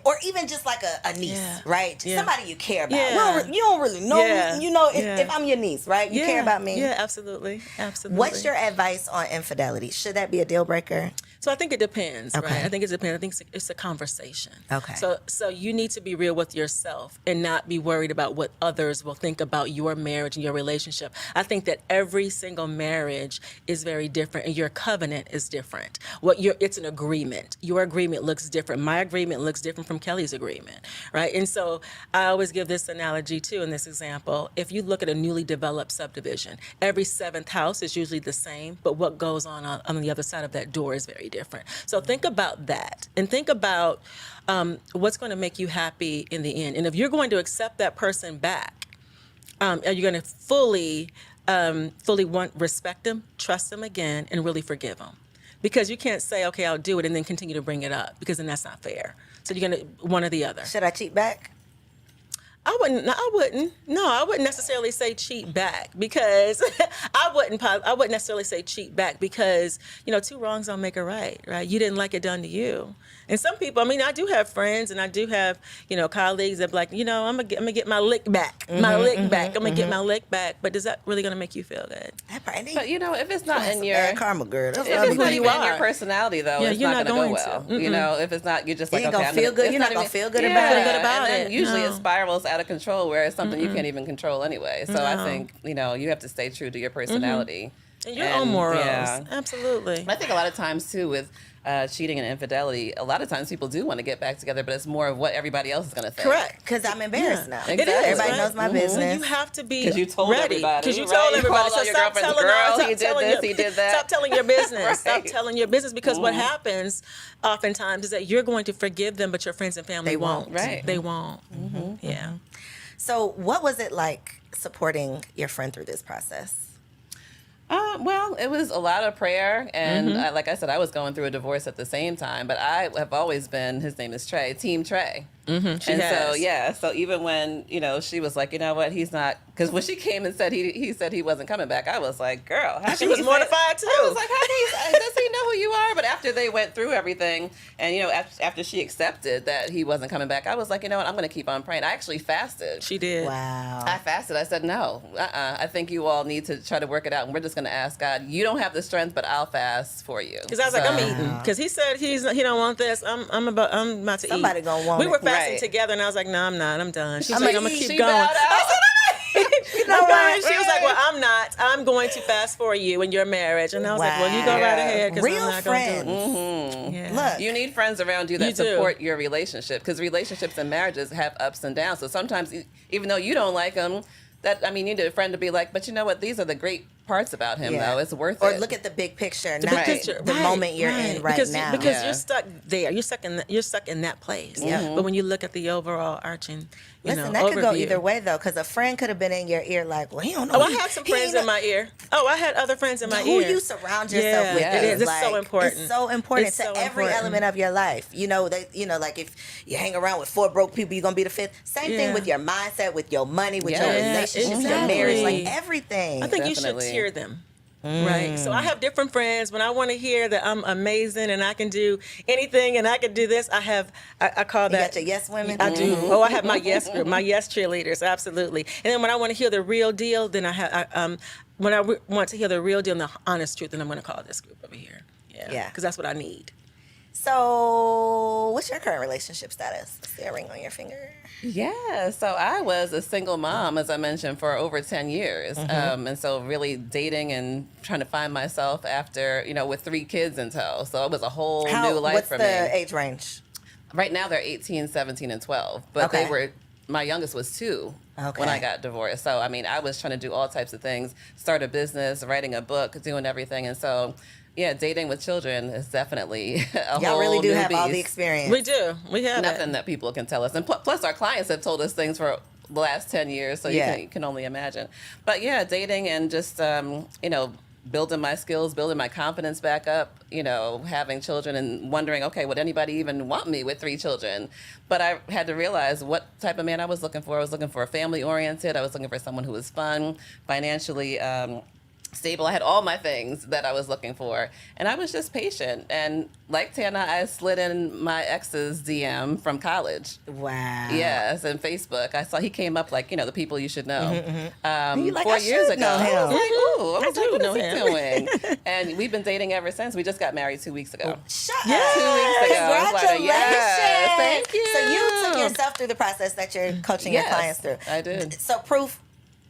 or even just like a niece, right? Yeah. Somebody you care about. Yeah. You don't really know me. You know, if I'm your niece, right? You care about me. Yeah, absolutely. What's your advice on infidelity? Should that be a deal breaker? So I think it depends, Okay. right? I think it depends. I think it's a conversation. Okay. So you need to be real with yourself and not be worried about what others will think about your marriage and your relationship. I think that every single marriage is very different, and your covenant is different. It's an agreement. Your agreement looks different. My agreement looks different from Kelly's agreement, right? And so I always give this analogy too in this example. If you look at a newly developed subdivision, every seventh house is usually the same, but what goes on the other side of that door is very different. So think about that, and think about what's going to make you happy in the end. And if you're going to accept that person back, are you going to fully respect them, trust them again, and really forgive them? Because you can't say, okay, I'll do it, and then continue to bring it up, because then that's not fair. So you're going to one or the other. Should I cheat back? I wouldn't. No, I wouldn't necessarily say cheat back, because I wouldn't necessarily say cheat back, because two wrongs don't make a right. You didn't like it done to you. And some people, I do have friends, and I do have colleagues that be like, I'm gonna get my lick back, I'm gonna get my lick back. But is that really gonna make you feel good? But if it's not in your bad karma, girl. That's if what it's not I'm even in your personality, though, it's you're not not going to going go well. to. If it's not, you're just like, ain't okay, gonna feel good. it's You're not gonna even- feel good yeah. about it. Good about and then it. usually No. it spirals out of control, where it's something you can't even control anyway. So I think you have to stay true to your personality And your own morals. Yeah. Absolutely. I think a lot of times too with cheating and infidelity, a lot of times people do want to get back together, but it's more of what everybody else is going to think. Correct. Because I'm embarrassed now. Exactly. It is. Everybody right? knows my business. You have to be 'Cause you told ready. everybody, Because you right? told You everybody. called all So your stop girlfriends, telling "Girl, stop he did telling this, your- he did that." Stop telling your business. Right. Stop telling your business, because what happens oftentimes is that you're going to forgive them, but your friends and family They won't. Right. They won't. Yeah. So what was it like supporting your friend through this process? Well, it was a lot of prayer, and like I said, I was going through a divorce at the same time. But I have always been, his name is Trey, Team Trey. So even when she was like, you know what, he's not, because when she came and said he said he wasn't coming back, I was like, girl, how She can was he say- mortified, too. I was like, how does he know who you are? But after they went through everything, and after she accepted that he wasn't coming back, I was like, you know what, I'm going to keep on praying. I actually fasted. She did. Wow. I fasted. I said, no, I think you all need to try to work it out, and we're just going to ask God. You don't have the strength, but I'll fast for you. Because I was like, I'm eating. Because he said he don't want this. I'm about to eat. Somebody gonna want We were it. fasting Right. together, and I was like, no, I'm not. I'm done. She's I'm like, gonna I'm gonna eat. keep She going. bowed out. You know I'm going. what? She was like, well, I'm not. I'm going to fast for you and your marriage. And I was like, well, you go right Wow. ahead, because Real I'm not friends. going to do it. Yeah. Look. You need friends around you that You do. support your relationship, because relationships and marriages have ups and downs. So sometimes, even though you don't like them, you need a friend to be like, but you know what? These are the great parts about him, though. It's worth Or it. look at the big picture, The not big picture. the Right, moment you're in right because, now. Because Yeah. you're stuck there. You're stuck in that place. Yeah. But when you look at the overall arching, Listen, that could go overview. either way, though, because a friend could have been in your ear like, well, he don't know. Oh, I had some friends in my ear. Oh, I had other friends in my Who ear. you surround yourself Yeah, with it is. It's so like, important. It's so important It's to so every important. element of your life. Like if you hang around with 4 broke people, you're gonna be the 5th. Same thing Yeah. with your mindset, with your money, with your Yeah, relationships, your exactly. marriage, like everything. I think Definitely. you should tier them. Right. So I have different friends. When I want to hear that I'm amazing and I can do anything and I can do this, I call you that. got your yes women. I do. Oh, I have my yes group, my yes cheerleaders, absolutely. And then when I want to hear the real deal, then when I want to hear the real deal and the honest truth, then I'm going to call this group over here. Yeah. Because that's what I need. So, what's your current relationship status? Is there a ring on your finger? Yeah, so I was a single mom, as I mentioned, for over 10 years. And so really dating and trying to find myself after, with 3 kids in tow. So it was a whole new life What's for the me. age range? Right now they're 18, 17, and 12. But Okay. my youngest was 2 Okay. when I got divorced. So, I was trying to do all types of things, start a business, writing a book, doing everything. And so, yeah, dating with children is definitely a Y'all whole really do new have all the beast. experience. We do. We have Nothing it. that people can tell us. And plus our clients have told us things for the last 10 years, so Yeah. you can only imagine. But yeah, dating and just, building my skills, building my confidence back up, having children and wondering, okay, would anybody even want me with 3 children? But I had to realize what type of man I was looking for. I was looking for a family-oriented. I was looking for someone who was fun, financially stable. I had all my things that I was looking for. And I was just patient. And like Tana, I slid in my ex's DM from college. Wow. Yes, and Facebook. I saw he came up like, the people you should know. You like, 4 I years should ago. know him. I was like, ooh, I do what know is he him. doing? And we've been dating ever since. We just got married 2 weeks ago. Shut Yeah. up. 2 weeks ago. I was like, Congratulations. yes, thank you. So you took yourself through the process that you're coaching your Yes, clients through. I did. So proof.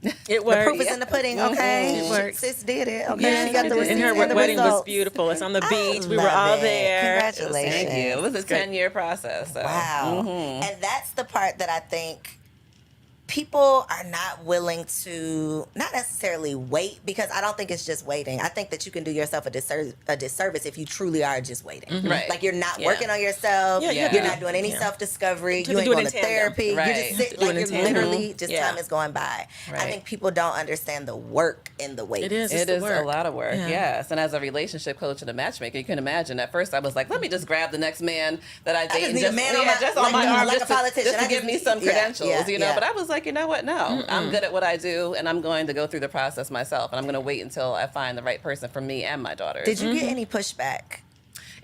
It The worked. proof is in the pudding, okay? It works. Sis did it, okay? Yes, She got the we did. receipts And her and the wedding was results. beautiful. It's on the I beach. We were love all it. there. Congratulations. Thank you. It was a 10-year process. So. Wow. And that's the part that I think people are not willing to, not necessarily wait, because I don't think it's just waiting. I think that you can do yourself a disservice if you truly are just waiting. Right. Like you're not Yeah. working on yourself. Yeah. You're not doing any self-discovery. To You ain't do it going in to tandem. therapy. Right. You just sit, Do it like in you're tandem. literally, just Yeah. time is going by. I Right. think people don't understand the work in the wait. It is. It It's the is a work. lot of work, Yeah. yes. And as a relationship coach and a matchmaker, you can imagine. At first, I was like, "Let me just grab the next man that I date just and need a man on my- just on like- my arm, like just a politician. just to I give just me need- some yeah, credentials, yeah. But I was like, you know what? No, I'm good at what I do, and I'm going to go through the process myself, and I'm going to wait until I find the right person for me and my daughters. Did you get any pushback?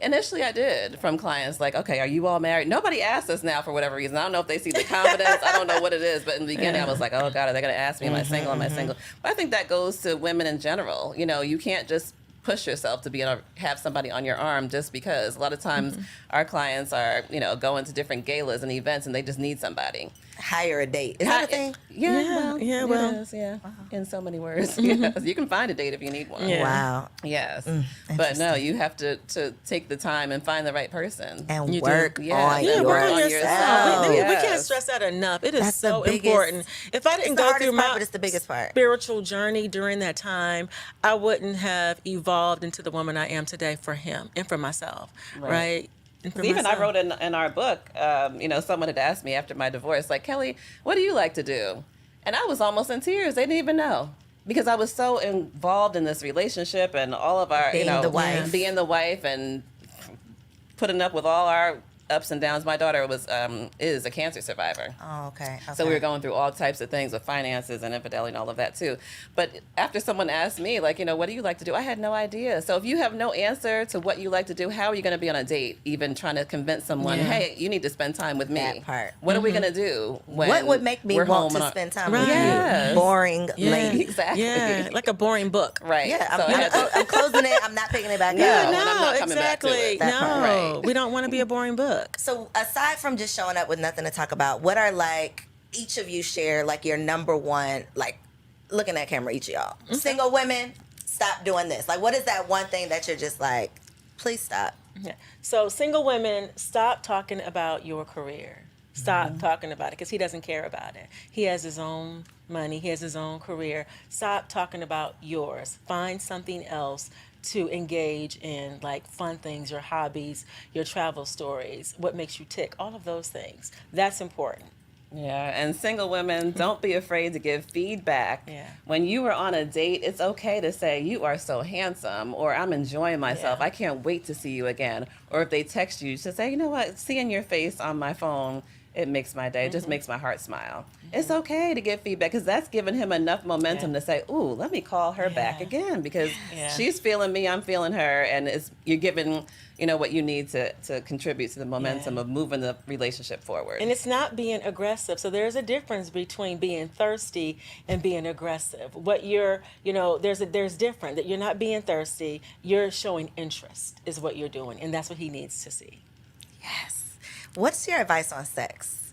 Initially, I did from clients like, okay, are you all married? Nobody asks us now for whatever reason. I don't know if they see the confidence. I don't know what it is. But in the beginning, I was like, oh, God, are they going to ask me, am I single? Am I single? But I think that goes to women in general. You can't just push yourself to have somebody on your arm just because. A lot of times, our clients are, going to different galas and events, and they just need somebody. Hire a date. Is that a thing? Yeah, Yeah, it well. is, in so many words. Yes, you can find a date if you need one. Yeah. Wow. Yes, but no, you have to take the time and find the right person. And You do. work Yeah. on Yeah, Work on yourself. yourself. We can't Yes. stress that enough. It is That's the so biggest- important. If I didn't It's the go hardest through part, my but it's the biggest part. spiritual journey during that time, I wouldn't have evolved into the woman I am today for him and for myself. Right? And for Even I myself. wrote in our book, someone had asked me after my divorce, like, Kelly, what do you like to do? And I was almost in tears. They didn't even know. Because I was so involved in this relationship and all of our, Being the wife. being the wife and putting up with all our ups and downs. My daughter is a cancer survivor. Oh, okay. So we were going through all types of things with finances and infidelity and all of that too. But after someone asked me, like, what do you like to do? I had no idea. So if you have no answer to what you like to do, how are you going to be on a date, even trying to convince someone, Yeah. hey, you need to spend time with me? That part. What are we going to do? When What would make me we're want home to and spend time Right. with Yes. you? Boring Yeah. lady. Exactly. Yeah, like a boring book. Right. Yeah, So I had to- I'm closing it. I'm not picking it back No. up. and I'm not coming back to exactly. it. That part. No, Right. we don't want to be a boring book. So aside from just showing up with nothing to talk about, what are like each of you share like your number one, like looking at camera, each of y'all. Single women, stop doing this. Like what is that one thing that you're just like, please stop? Yeah. So single women, stop talking about your career. Stop talking about it because he doesn't care about it. He has his own money. He has his own career. Stop talking about yours. Find something else to engage in, like fun things, your hobbies, your travel stories, what makes you tick, all of those things. That's important. Yeah, and single women, don't be afraid to give feedback. Yeah. When you are on a date, it's okay to say, you are so handsome, or I'm enjoying myself. Yeah. I can't wait to see you again. Or if they text you, to say, you know what, seeing your face on my phone, it makes my day. It just makes my heart smile. It's okay to give feedback because that's giving him enough momentum to say, ooh, let me call her back again because Yeah. she's feeling me, I'm feeling her, and you're giving, what you need to contribute to the momentum of moving the relationship forward. And it's not being aggressive. So there's a difference between being thirsty and being aggressive. What you're, there's different that you're not being thirsty. You're showing interest is what you're doing. And that's what he needs to see. Yes. What's your advice on sex?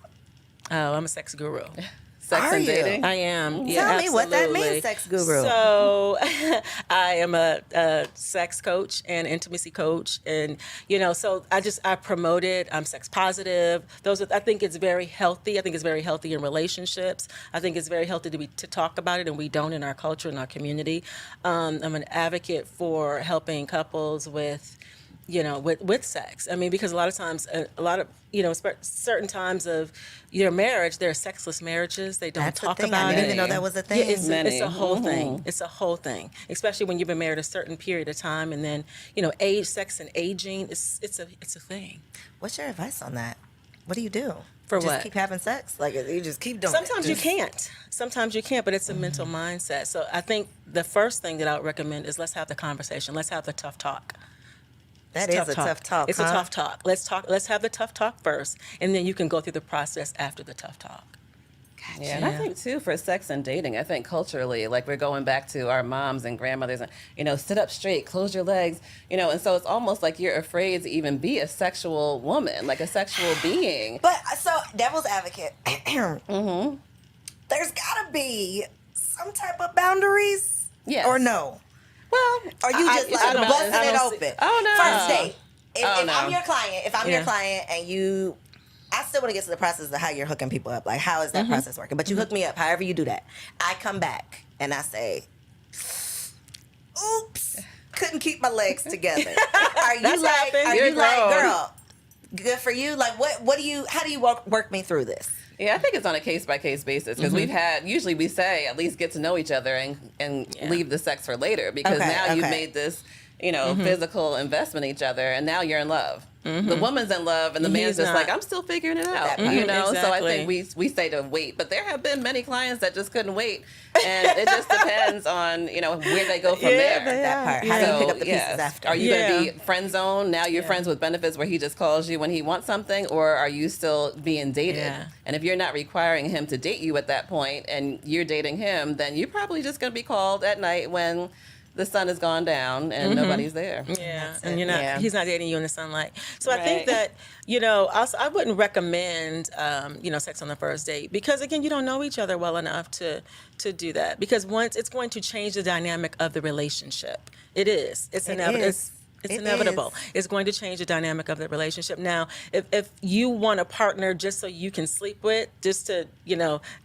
Oh, I'm a sex guru. Sex Are and you? dating. I am. Tell Yeah, me what that absolutely. means, sex guru. So I am a sex coach and intimacy coach. And, so I promote it. I'm sex positive. I think it's very healthy. I think it's very healthy in relationships. I think it's very healthy to talk about it, and we don't in our culture, in our community. I'm an advocate for helping couples with with sex. I mean, because a lot of times, certain times of your marriage, there are sexless marriages. They don't That's the talk thing. about I it. didn't even know that was a thing. Yeah, it's Many. a whole thing. It's a whole thing, especially when you've been married a certain period of time, and then age, sex, and aging. It's a thing. What's your advice on that? What do you do? For just what? keep having sex. Like you just keep doing Sometimes it. you can't. Sometimes you can't, but it's a mental mindset. So I think the first thing that I would recommend is let's have the conversation. Let's have the tough talk. That is a tough talk. It's a tough talk. Let's talk. Let's have the tough talk first, and then you can go through the process after the tough talk. Yeah, and I think too for sex and dating, I think culturally, like we're going back to our moms and grandmothers, and sit up straight, close your legs, and so it's almost like you're afraid to even be a sexual woman, like a sexual being. But so devil's advocate, there's gotta be some type of boundaries. Yes. Or no? Well, Or you just like busting it open? Oh no. First date. If no. I'm your client, and I still want to get to the process of how you're hooking people up. Like, how is that process working? But you hook me up, however you do that. I come back and I say, oops, couldn't keep my legs together. Are you like, girl, good for you? Like, how do you work me through this? Yeah, I think it's on a case-by-case basis because usually we say at least get to know each other and leave the sex for later because now you've made this, physical investment in each other and now you're in love. The woman's in love and the man's just like, I'm still figuring it out, So I think we say to wait, but there have been many clients that just couldn't wait, and it just depends on where they go from there. That part. How do you pick up the pieces after? Are you going to be friend zone? Now you're friends with benefits where he just calls you when he wants something, or are you still being dated? Yeah. And if you're not requiring him to date you at that point, and you're dating him, then you're probably just going to be called at night when the sun has gone down and nobody's there. Yeah, and he's not dating you in the sunlight. So I think that, also, I wouldn't recommend, sex on the first date because, again, you don't know each other well enough to do that because once it's going to change the dynamic of the relationship. It is. It's inevitable. It's inevitable. It's going to change the dynamic of the relationship. Now, if you want a partner just so you can sleep with, just to,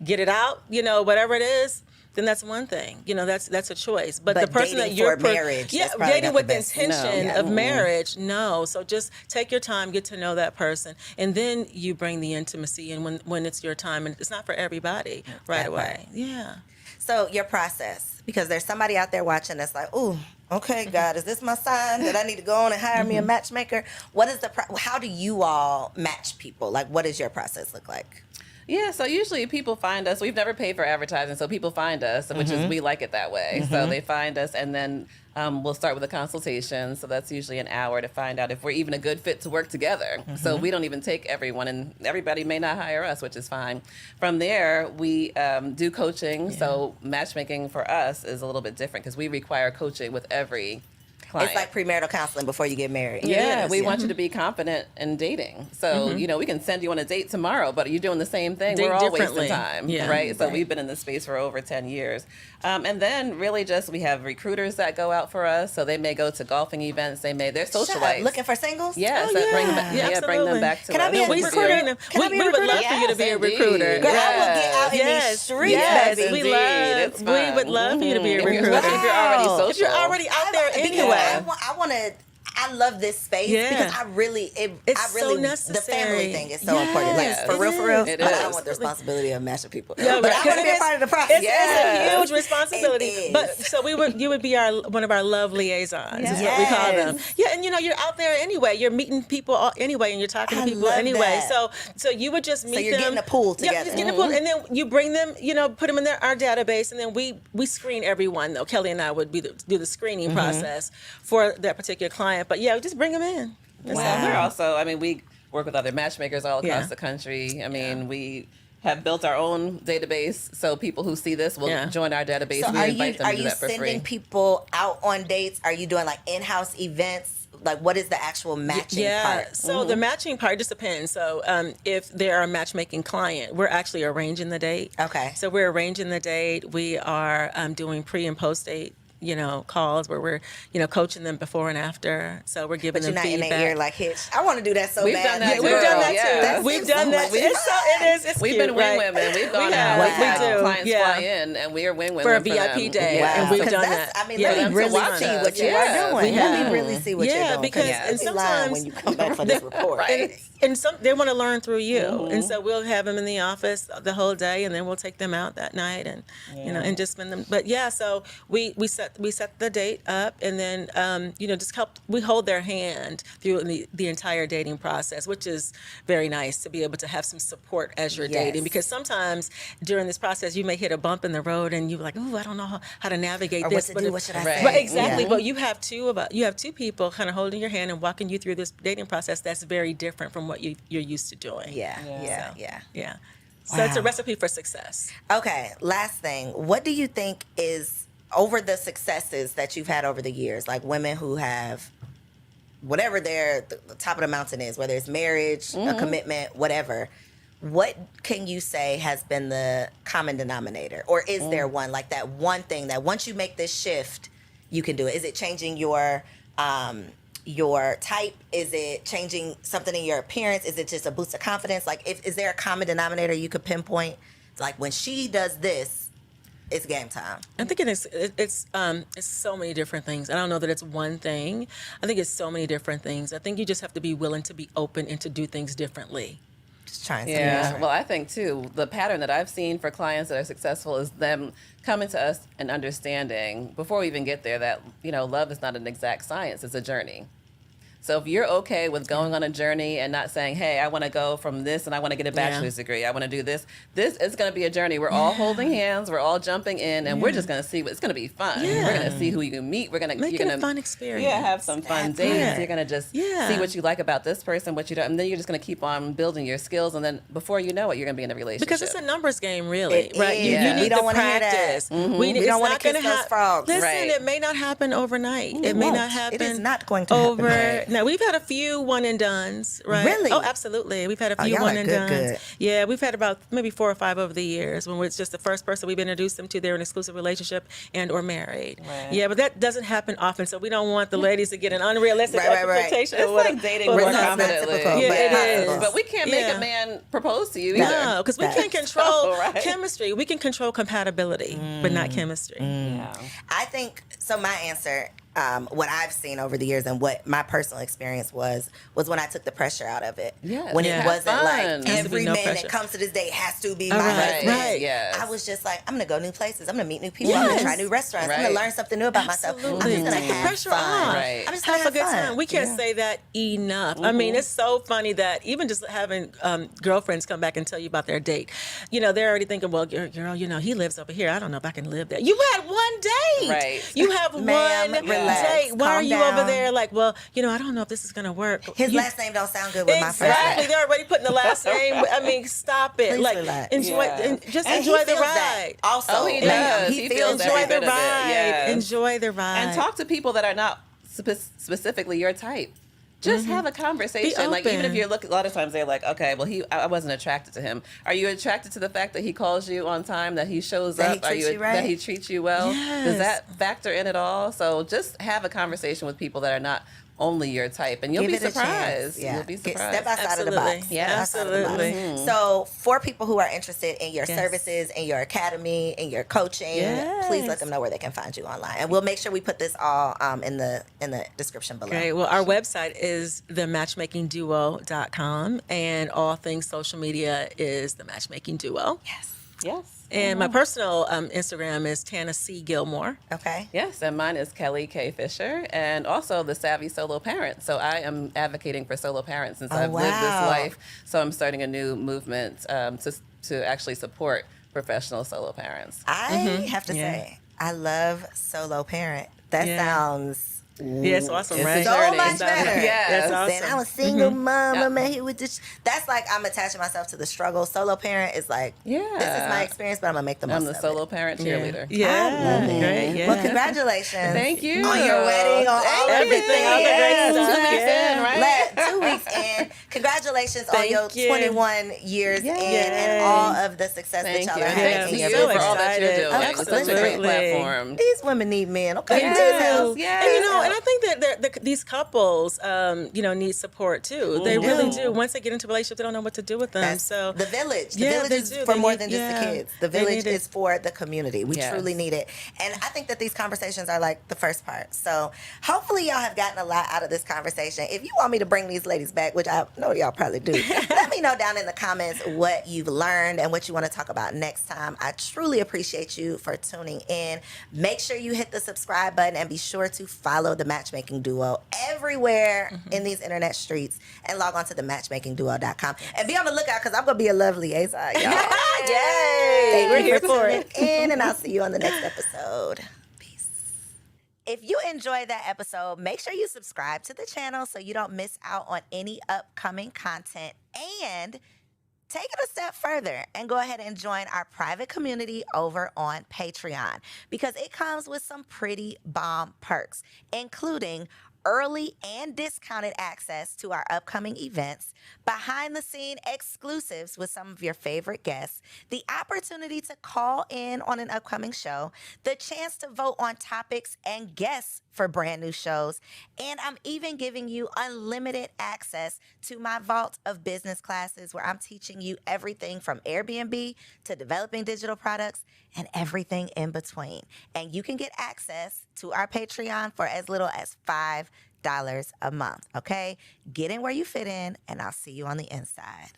get it out, whatever it is, then that's one thing. That's a choice. But the person that you're marriage, dating with the intention of marriage, no. So just take your time, get to know that person, and then you bring the intimacy in when it's your time, and it's not for everybody right away. Yeah. So your process, because there's somebody out there watching that's like, ooh, okay, God, is this my sign that I need to go on and hire me a matchmaker? What is how do you all match people? Like, what does your process look like? Yeah, so usually people find us. We've never paid for advertising, so people find us, which is we like it that way. So they find us, and then we'll start with a consultation. So that's usually an hour to find out if we're even a good fit to work together. So we don't even take everyone, and everybody may not hire us, which is fine. From there, we do coaching. So matchmaking for us is a little bit different because we require coaching with every client. It's like premarital counseling before you get married. Yeah, we want you to be confident in dating. So, we can send you on a date tomorrow, but are you doing the same thing? We're all wasting time, right? So we've been in this space for over 10 years. And then really just we have recruiters that go out for us. So they may go to golfing events. They're socialites. Looking for singles? Yes, bring them back to us. Can I be a recruiter? We would love for you to be a recruiter. Girl, I will get out in these streets, baby. We would love for you to be a recruiter. If you're already social. If you're already out there anyway. I love this space because it's so necessary. The family thing is so important. Like for real. It I is. don't want the responsibility of matching people. Yeah, but I want to be a part of the process. It's a huge responsibility. But so you would be one of our love liaisons is what we call them. Yeah, and you're out there anyway. You're meeting people anyway, and you're talking to people anyway. That. So you would just meet them. So you're getting a pool together. Yeah, just getting a pool, and then you bring them. Put them in our database, and then we screen everyone. Though Kelly and I would do the screening process for that particular client. But yeah, just bring them in. Wow. We're also, we work with other matchmakers all across the country. We have built our own database, so people who see this will join our database. So we invite them to do that for free. Are you sending people out on dates? Are you doing like in-house events? Like, what is the actual matching part? So the matching part just depends. So if they're a matchmaking client, we're actually arranging the date. Okay. So we're arranging the date. We are doing pre and post date calls where we're, coaching them before and after. So we're giving them feedback. But you're not in their ear like, Hitch. I want to do that so We've bad. Done that we've done that too. That we've done that. It's We've cute, been wing women. We've gone out. We've had clients fly in, and we are wing women for a VIP day. Wow. And we've done that. Let me really see what you are doing. Let me really see what you're doing. Yeah, because sometimes when you come back for this report. And they want to learn through you, and so we'll have them in the office the whole day, and then we'll take them out that night, and and just spend them. But so we set set the date up, and then we hold their hand through the entire dating process, which is very nice to be able to have some support as you're dating, because sometimes during this process you may hit a bump in the road and you're like, oh, I don't know how to navigate or this. What should I say? Right, exactly. But you have two people kind of holding your hand and walking you through this dating process that's very different from what you're used to doing. Yeah. So it's a recipe for success. Okay, last thing. What do you think is, over the successes that you've had over the years, like women who have whatever the top of the mountain is, whether it's marriage, a commitment, whatever, what can you say has been the common denominator? Or is there one, like that one thing that once you make this shift, you can do it? Is it changing your type? Is it changing something in your appearance? Is it just a boost of confidence? Like, is there a common denominator you could pinpoint? Like, when she does this, it's game time. I think it's so many different things. I don't know that it's one thing. I think it's so many different things. I think you just have to be willing to be open and to do things differently. Just trying something different. Well, I think too, the pattern that I've seen for clients that are successful is them coming to us and understanding before we even get there that, love is not an exact science, it's a journey. So if you're okay with going on a journey and not saying, hey, I want to go from this and I want to get a bachelor's degree, I want to do this is going to be a journey. We're all holding hands, we're all jumping in, and we're just going to see it's going to be fun. We're going to see who you can meet. We're going to make it a fun experience. Yeah, have some fun dates. You're going to just see what you like about this person, what you don't, and then you're just going to keep on building your skills, and then before you know it, you're going to be in a relationship. Because it's a numbers game, really, right? You need don't to practice. We don't want to kiss those frogs. Listen, it may not happen overnight. It may won't. not happen. It is not going to happen overnight. Now, we've had a few one and dones, right? Really? Oh, absolutely. We've had a few y'all one are and good, dones. good. Yeah, we've had about maybe 4 or 5 over the years when it's just the first person we've introduced them to. They're in an exclusive relationship and or married. Right. Yeah, but that doesn't happen often, so we don't want the ladies to get an unrealistic expectation. It's like dating more confidently. It is. But we can't make a man propose to you either. No, because we can't control chemistry. We can control compatibility, but not chemistry. Yeah. I think, so my answer, what I've seen over the years and what my personal experience was when I took the pressure out of it. Yes. When it wasn't fun. like every no man pressure. that comes to this date has to be my Right, husband. right. Yes. I was just like, I'm going to go new places. I'm going to meet new people. I'm going to try new restaurants. I'm going to learn something new about myself. I'm just going to Take the have pressure fun. off. Right. I'm just Have going to a have good fun. time. We can't say that enough. I mean, it's so funny that even just having girlfriends come back and tell you about their date, they're already thinking, well, girl, he lives over here. I don't know if I can live there. You had one date. Right. You have Ma'am, one relax. date. Why Calm are you down. over there like, well, I don't know if this is going to work. His last name don't sound good with my first Exactly. name. They're already putting the last name. I mean, stop it. Please like, relax. enjoy, Yeah. just And enjoy he the feels ride. that. Also, Oh, he does. He feels Enjoy every the bit of it. ride. Yes. Enjoy the ride. And talk to people that are not specifically your type. Just have a conversation. Like, even if you're looking, a lot of times they're like, okay, well, I wasn't attracted to him. Are you attracted to the fact that he calls you on time, that he shows That he up? treats you right? That he treats you well? Yes. Does that factor in at all? So just have a conversation with people that are not only your type, and you'll Give be it a chance. surprised. Yeah. You'll be Get- surprised. Step outside of the Absolutely. box. Yeah, Step outside of the box. absolutely. So, for people who are interested in your Yes. services, in your academy, in your coaching, please let Yes. them know where they can find you online, and we'll make sure we put this all in the description below. Great. Well, our website is thematchmakingduo.com, and all things social media is the Matchmaking Duo. Yes. Yes. And my personal Instagram is Tana C. Gilmore. Okay. Yes, and mine is Kelly K. Fisher, and also the Savvy Solo Parent. So I am advocating for solo parents since I've lived this wow. life. So I'm starting a new movement to actually support professional solo parents. I have to Yeah. say, I love solo parent. That Yeah. sounds Yeah, it's awesome, It's right? a so journey. much better. Yes. That's awesome. Then I'm a single mom. Yeah. I'm here with this. That's like I'm attaching myself to the struggle. Solo parent is like, Yeah. this is my experience, but I'm gonna make the most I'm the of solo it. parent cheerleader. Yeah. I love it. Great. Yeah. Well, congratulations. Thank you. On your wedding, on all Everything, all the great Yes. stuff. 2 weeks Yeah. in, right? 2 weeks in. Congratulations on Thank your you. 21 years in and all of the success Thank that you. y'all are And having. thank in you your so for business. all that you're excited. doing. It's such a great Absolutely. platform. These women need men. Okay, Yes. please help. Yes. And and I think that these couples, need support too. They really do. Once they get into a relationship, they don't know what to do with them. That's So the village. The Yeah, village they is do. for They more need- than just the yeah. kids. The They village need it. is for the community. We Yes. truly need it. And I think that these conversations are like the first part. So hopefully y'all have gotten a lot out of this conversation. If you want me to bring these ladies back, which I No, y'all probably do. Let me know down in the comments what you've learned and what you want to talk about next time. I truly appreciate you for tuning in. Make sure you hit the subscribe button and be sure to follow the Matchmaking Duo everywhere in these internet streets and log on to the matchmakingduo.com. And be on the lookout because I'm going to be a love liaison, y'all. Yay! Thank We're you here for for tuning it. in, and I'll see you on the next episode. If you enjoyed that episode, make sure you subscribe to the channel so you don't miss out on any upcoming content. And take it a step further and go ahead and join our private community over on Patreon because it comes with some pretty bomb perks, including early and discounted access to our upcoming events, behind-the-scene exclusives with some of your favorite guests, the opportunity to call in on an upcoming show, the chance to vote on topics and guests for brand new shows, and I'm even giving you unlimited access to my vault of business classes where I'm teaching you everything from Airbnb to developing digital products and everything in between. And you can get access to our Patreon for as little as $5 a month, okay? Get in where you fit in, and I'll see you on the inside.